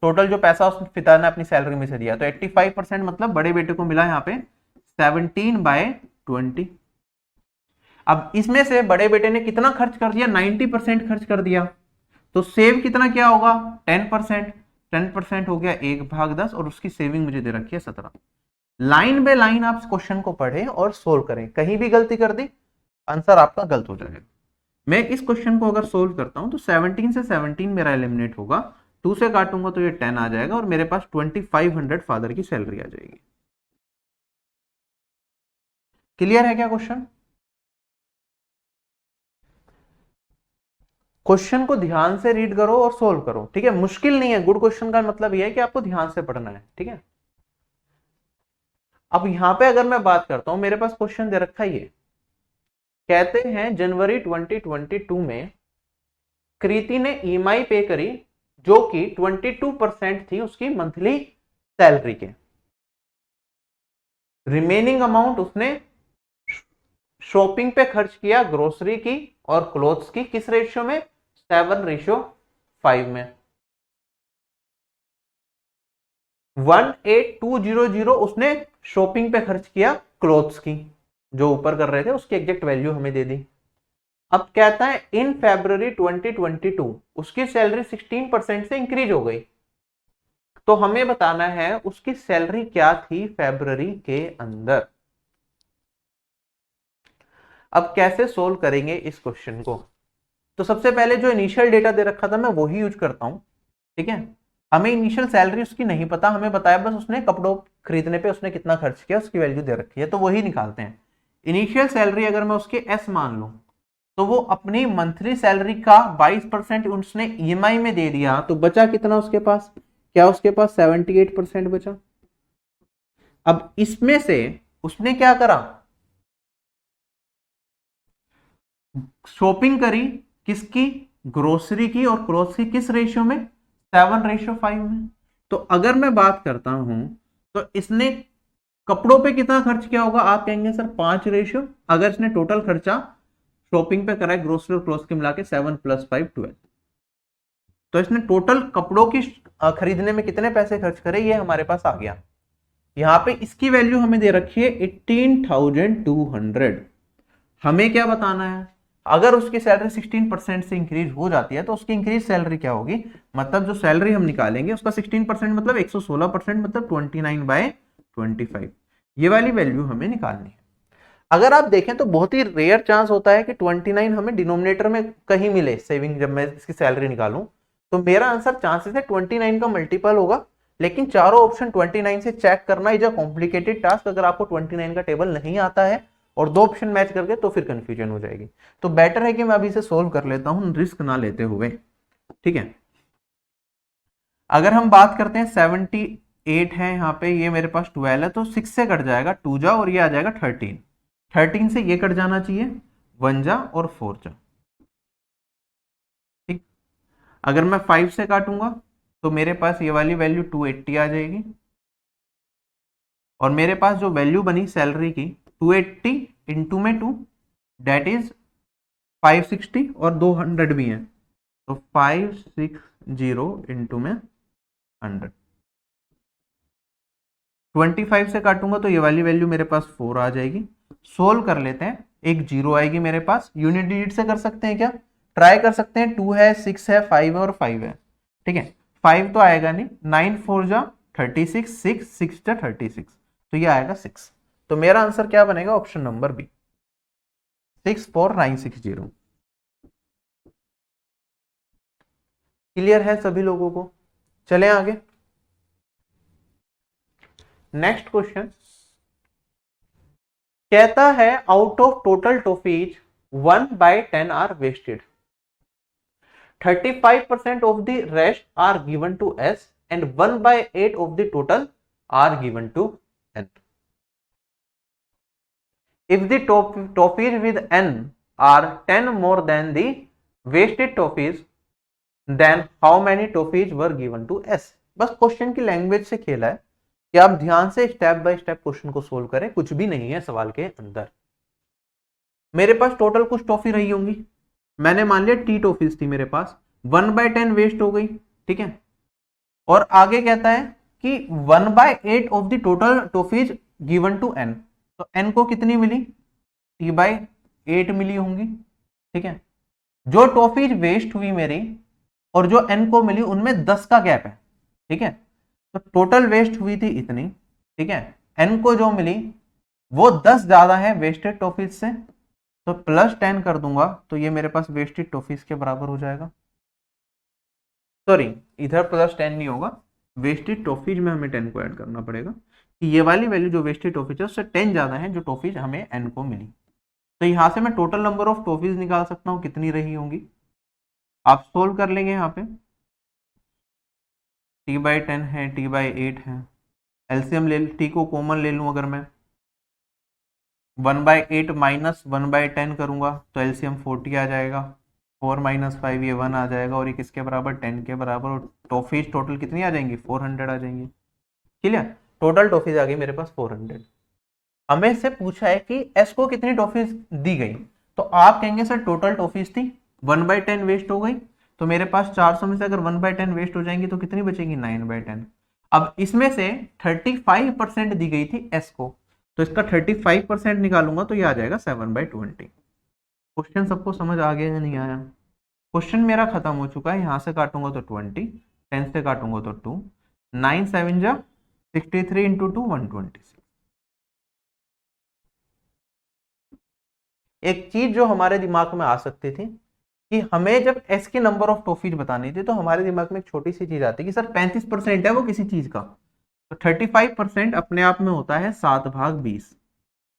Speaker 1: टोटल जो पैसा उस पिता ने अपनी सैलरी में से दिया, तो 85% मतलब बड़े बेटे को मिला यहाँ पे 17/20। अब इसमें से बड़े बेटे ने कितना खर्च कर दिया, 90% खर्च कर दिया, तो सेव कितना क्या होगा 10%, 10% हो गया 1/10 और उसकी सेविंग मुझे दे रखी है 17। लाइन बाय लाइन आप क्वेश्चन को पढ़ें और सोल्व करें, कहीं भी गलती कर दी आंसर आपका गलत हो जाएगा। मैं इस क्वेश्चन को अगर सोल्व करता हूं तो 17 से 17 मेरा एलिमिनेट होगा, 2 से काटूंगा तो ये 10 आ जाएगा और मेरे पास 2500 फादर की सैलरी आ जाएगी। क्लियर है क्या क्वेश्चन। क्वेश्चन को ध्यान से रीड करो और सोल्व करो, ठीक है, मुश्किल नहीं है। गुड क्वेश्चन का मतलब यह है कि आपको ध्यान से पढ़ना है, ठीक है। अब यहां पे अगर मैं बात करता हूं, मेरे पास क्वेश्चन दे रखा है ये कहते हैं जनवरी 2022 में कृति ने ईएमआई पे करी जो कि 22% थी उसकी मंथली सैलरी के। रिमेनिंग अमाउंट उसने शॉपिंग पे खर्च किया, ग्रोसरी की और क्लोथ्स की, किस रेशियो में? 7:5 में। 18200 उसने शॉपिंग पे खर्च किया क्लोथ्स की, जो ऊपर कर रहे थे उसकी एग्जैक्ट वैल्यू हमें दे दी। अब कहता है इन फरवरी 2022 उसकी सैलरी 16% से इंक्रीज हो गई, तो हमें बताना है उसकी सैलरी क्या थी फरवरी के अंदर। अब कैसे सोल्व करेंगे इस क्वेश्चन को? तो सबसे पहले जो इनिशियल डेटा दे रखा था मैं वही यूज करता हूं, ठीक है। हमें इनिशियल सैलरी उसकी नहीं पता, हमें बताया बस उसने कपड़ों खरीदने पे उसने कितना खर्च किया, उसकी वैल्यू दे रखी है, तो वही निकालते हैं। इनिशियल सैलरी अगर मैं उसके एस मान लूं, तो वो अपनी मंथली सैलरी का 22% उसने ईएमआई में दे दिया, तो बचा कितना उसके पास? क्या उसके पास 78% बचा। अब इसमें से उसने क्या करा? शॉपिंग करी, किसकी? ग्रोसरी की और क्लोथ्स की, किस रेशियो में? 7:5 में। तो अगर मैं बात करता हूं तो इसने कपड़ों पे कितना खर्च किया होगा? आप कहेंगे सर 5 रेशियो। अगर इसने टोटल खर्चा शॉपिंग पे करा है ग्रोसरी और क्लोथ्स के मिला के 7 + 5 12, तो इसने टोटल कपड़ों की खरीदने में कितने पैसे खर्च करे, ये हमारे पास आ गया। यहां पे इसकी वैल्यू हमें दे रखी है 18,200। हमें क्या बताना है? अगर उसकी सैलरी 16% से इंक्रीज हो जाती है तो उसकी इंक्रीज सैलरी क्या होगी, मतलब जो सैलरी हम निकालेंगे उसका 16% मतलब 116%, मतलब 29/25। ये वाली वैल्यू हमें निकालनी है। अगर आप देखें तो बहुत ही रेयर चांस होता है कि 29 हमें डिनोमिनेटर में कहीं मिले सेविंग, जब मैं इसकी सैलरी निकालूं तो मेरा आंसर चांसेस है 29 का मल्टीपल होगा। लेकिन चारों ऑप्शन 29 से चेक करना इज अ कॉम्प्लिकेटेड टास्क, अगर आपको 29 का टेबल नहीं आता है और दो ऑप्शन मैच करके तो फिर कंफ्यूजन हो जाएगी। तो बेटर है कि मैं अभी इसे सोल्व कर लेता हूं रिस्क ना लेते हुए, ठीक है। अगर हम बात करते हैं 78 है यहाँ पे, ये मेरे पास 12 है, तो 6 से कट जाएगा 2 जा और ये आ जाएगा 13। 13 से ये कट जाना चाहिए 1 जा और 4 जा, ठीक। अगर मैं 5 से काटूंगा तो मेरे पास ये वाली वैल्यू 280 आ जाएगी, और मेरे पास जो वैल्यू बनी सैलरी की 280 इंटू में 2 डेट इज 560, और 200 भी है तो 560 इंटू में 100। 25 से काटूंगा तो ये वाली वैल्यू मेरे पास 4 आ जाएगी। सोल्व कर लेते हैं, एक जीरो आएगी मेरे पास। यूनिट डिजिट से कर सकते हैं क्या? ट्राई कर सकते हैं। 2 है, 6 है, 5 है और 5 है, ठीक है। 5 तो आएगा नहीं, 9 4 जा 36, 6 जा 36, तो ये आएगा 6। तो मेरा आंसर क्या बनेगा? Option number B, 64960। क्लियर है सभी लोगों को? चलें आगे। नेक्स्ट क्वेश्चन कहता है out of total toffees 1/10 are wasted, 35% of the rest are given to S and 1/8 of the total are given to N. If the toffees with N are 10 more than the wasted toffees, then how many toffees were given to S? बस question की language से खेला है कि आप ध्यान से step by step question को सोल्व करें, कुछ भी नहीं है सवाल के अंदर। मेरे पास टोटल कुछ टॉफी रही होंगी, मैंने मान लिया टी टॉफीज थी मेरे पास, 1/10 वेस्ट हो गई, ठीक है। और आगे कहता है कि 1/8 of the total toffees given to Ann, तो एन को कितनी मिली? t/8 मिली होंगी, ठीक है। जो टॉफीज वेस्ट हुई मेरी और जो एन को मिली उनमें 10 का गैप है, ठीक है। तो टोटल वेस्ट हुई थी इतनी, ठीक है। एन को जो मिली वो 10 ज्यादा है वेस्टेड टॉफीज से, तो +10 कर दूंगा तो ये मेरे पास वेस्टेड टॉफीज के बराबर हो जाएगा। सॉरी, इधर +10 नहीं होगा, वेस्टेड टॉफीज में हमें 10 को ऐड करना पड़ेगा कि ये वाली वैल्यू जो वेस्टेड टॉफीज है उससे 10 ज्यादा है जो टॉफीज हमें एन को मिली। तो यहां से मैं टोटल नंबर ऑफ टॉफीज निकाल सकता हूं कितनी रही होंगी। आप सोल्व कर लेंगे, यहाँ पे t/10 है, t/8 है, एलसीएम ले, टी को कॉमन ले लूं अगर मैं 1/8 माइनस 1/10 करूंगा तो एलसीएम 40 आ जाएगा। 4 माइनस 5 ये 1 आ जाएगा, और ये किसके बराबर, 10 के बराबर। और टॉफीज टोटल कितनी आ जाएंगी, 400 आ जाएंगी। क्लियर, टोटल टॉफीज आ गई मेरे पास 400। हमें से पूछा है कि एस को कितनी टॉफीज दी गई, तो आप कहेंगे सर टोटल टॉफीज थी 1/10 वेस्ट हो गई, तो मेरे पास 400 में से अगर 1/10 वेस्ट हो जाएंगी तो कितनी बचेगी, 9/10। अब इसमें से 35% दी गई थी एस को, तो इसका 35% निकालूंगा तो ये आ जाएगा 7/20। क्वेश्चन सबको समझ आ गया या नहीं आया? क्वेश्चन मेरा खत्म हो चुका है। यहां से काटूंगा तो 20, 10 से काटूंगा तो 2, 9 7 जा 63 इंटू 2 126। एक चीज जो हमारे दिमाग में आ सकती थी कि हमें जब एस के नंबर ऑफ टॉफीज बतानी थी तो हमारे दिमाग में एक छोटी सी चीज आती है कि सर 35% है वो किसी चीज का, तो 35% अपने आप में होता है 7/20।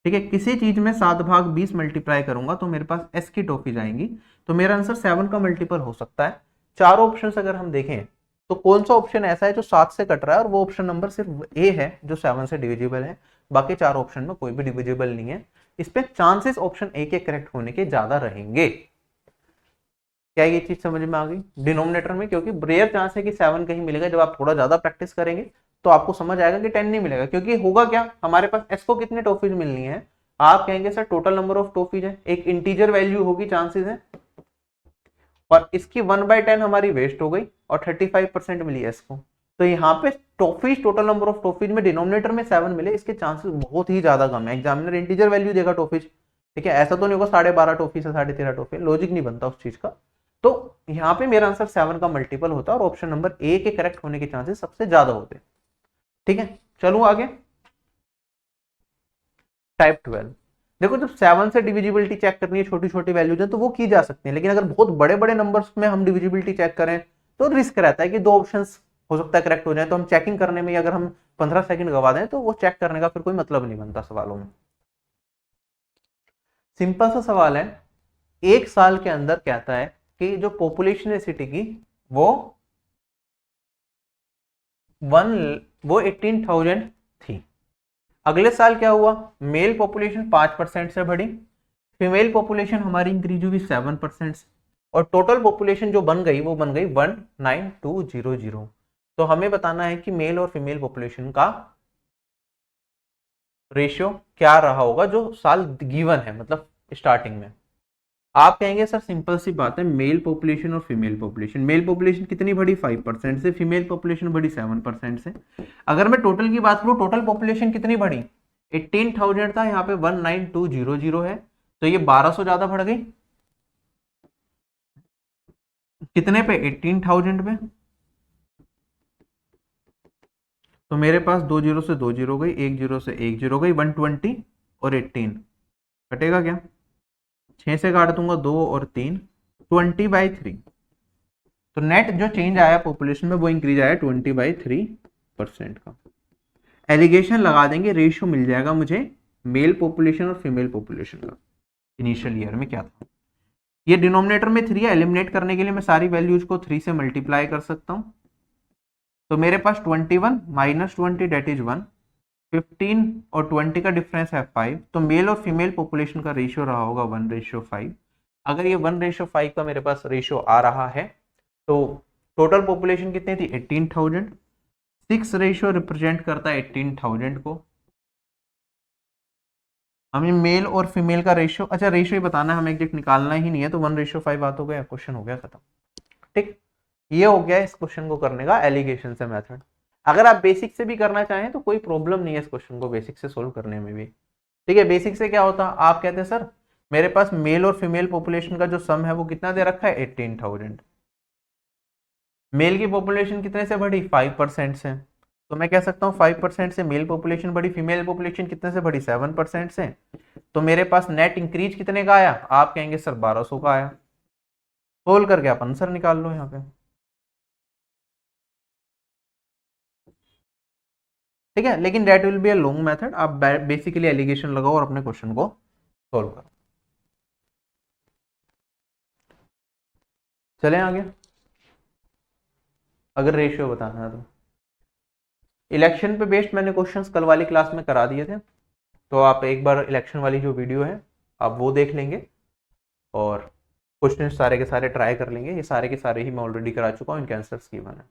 Speaker 1: ठीक है, किसी चीज में 7/20 मल्टीप्लाई करूंगा तो मेरे पास एस की टॉफीज आएंगी, तो मेरा आंसर 7 का मल्टीपल हो सकता है। चारों ऑप्शन अगर हम देखें तो कौन सा ऑप्शन ऐसा है जो 7 से कट रहा है, और वो ऑप्शन नंबर सिर्फ ए है जो 7 से डिविजिबल है। बाकी चार ऑप्शन में कोई भी डिविजिबल नहीं है। इस पे चांसेस ऑप्शन ए के करेक्ट होने के ज्यादा रहेंगे। क्या ये चीज समझ में आ गई? डिनोमिनेटर में क्योंकि रेयर चांस है कि 7 कहीं मिलेगा, जब आप थोड़ा ज्यादा प्रैक्टिस करेंगे तो आपको समझ आएगा कि 10 नहीं मिलेगा, क्योंकि होगा क्या, हमारे पास एस को कितने टॉफीज मिलनी है, आप कहेंगे sir total number of toffees है, एक इंटीजर वैल्यू होगी, चांसेस है, और इसकी 1/10 हमारी वेस्ट हो गई और 35% मिली एस को, तो यहाँ पे toffees, total number of toffees में डिनोमिनेटर में 7 मिले, इसके चांसेस बहुत ही ज्यादा कम है। एग्जामिनर इंटीजर वैल्यू देगा टॉफीज, ठीक है, ऐसा तो नहीं होगा 12.5 टॉफी से 13.5 टॉफी, लॉजिक नहीं बनता उस चीज का। तो यहाँ पे मेरा आंसर 7 का मल्टीपल होता है और ऑप्शन नंबर ए के करेक्ट होने के चांसेस सबसे ज्यादा होते हैं। ठीक है, चलो आगे। टाइप 12, देखो जब 7 से डिविजिबिलिटी चेक करनी है, छोटी छोटी वैल्यूज है तो वो की जा सकती है, लेकिन अगर बहुत बड़े बड़े नंबर्स में हम डिविजिबिलिटी चेक करें तो रिस्क रहता है कि दो ऑप्शंस हो सकता है करेक्ट हो जाए, तो हम चेकिंग करने में अगर हम 15 सेकंड गवा दें तो वो चेक करने का फिर कोई मतलब नहीं बनता सवालों में। सिंपल सा सवाल है, एक साल के अंदर कहता है कि जो पॉपुलेशन है सिटी की वो 18,000 थी। अगले साल क्या हुआ, मेल पॉपुलेशन 5% से बढ़ी, फीमेल पॉपुलेशन हमारी इंक्रीज हुई 7% से, और टोटल पॉपुलेशन जो बन गई वो बन गई 19,200। तो हमें बताना है कि मेल और फीमेल पॉपुलेशन का रेशियो क्या रहा होगा जो साल गिवन है, मतलब स्टार्टिंग में। आप कहेंगे सर सिंपल सी बात है, मेल पॉपुलेशन और फीमेल पॉपुलेशन, मेल पॉपुलेशन कितनी बढ़ी 5% से, फीमेल पॉपुलेशन बढ़ी 7% से। अगर मैं टोटल की बात करूं, टोटल पॉपुलेशन कितनी बढ़ी, 18,000 था, यहाँ पे 19,200 है, तो ये 1200 ज्यादा बढ़ गई। कितने पे, 18,000 पे, तो मेरे पास 2 जीरो से 2 जीरो गई, 1 जीरो से 1 जीरो गई, 120 और 18 कटेगा क्या, 6 से काट दूंगा 2 और 3, 20/3। तो नेट जो चेंज आया पॉपुलेशन में वो इंक्रीज आया 20/3% का। एलिगेशन लगा देंगे, रेशियो मिल जाएगा मुझे मेल पॉपुलेशन और फीमेल पॉपुलेशन का इनिशियल ईयर में क्या था। ये डिनोमिनेटर में 3 है, एलिमिनेट करने के लिए मैं सारी वैल्यूज को 3 से मल्टीप्लाई कर सकता हूं, तो मेरे पास 21 माइनस 20 डेट इज 1, 15 और 20 का डिफरेंस है 5, तो मेल और फीमेल पॉपुलेशन का रेशियो रहा होगा 1/5। अगर ये 1/5 का मेरे पास रेशियो आ रहा है तो टोटल पॉपुलेशन कितनी थी 18,000, 6 रेशियो रिप्रेजेंट करता है 18,000 को। हमें मेल और फीमेल का रेशियो, अच्छा रेशियो ही बताना है हमें, एग्जैक्ट निकालना ही नहीं है, तो 1/5 बात हो गया, क्वेश्चन हो गया खत्म। ठीक, ये हो गया इस क्वेश्चन को करने का एलिगेशन से मेथड। अगर आप बेसिक से भी करना चाहें तो कोई प्रॉब्लम नहीं है इस क्वेश्चन को बेसिक से सोल्व करने में भी। ठीक है, बेसिक से क्या होता, आप कहते हैं सर मेरे पास मेल और फीमेल पॉपुलेशन का जो सम है वो कितना दे रखा है 18,000, मेल की पॉपुलेशन कितने से बढ़ी 5% से, तो मैं कह सकता हूँ 5% से मेल पॉपुलेशन बढ़ी, फीमेल पॉपुलेशन कितने से बढ़ी 7% से, तो मेरे पास नेट इंक्रीज कितने का आया, आप कहेंगे सर 1200 का आया। सोल्व करके आप आंसर निकाल लो यहाँ पे। ठीक है, लेकिन that will be a long method, आप बेसिकली एलिगेशन लगाओ और अपने क्वेश्चन को सोल्व करो। चलें आगे, अगर रेशियो बताना है तो इलेक्शन पे बेस्ड मैंने क्वेश्चंस कल वाली क्लास में करा दिए थे, तो आप एक बार इलेक्शन वाली जो वीडियो है आप वो देख लेंगे और क्वेश्चन सारे के सारे ट्राई कर लेंगे। ये सारे के सारे ही मैं ऑलरेडी करा चुका हूँ, इनके आंसर्स गिवन है।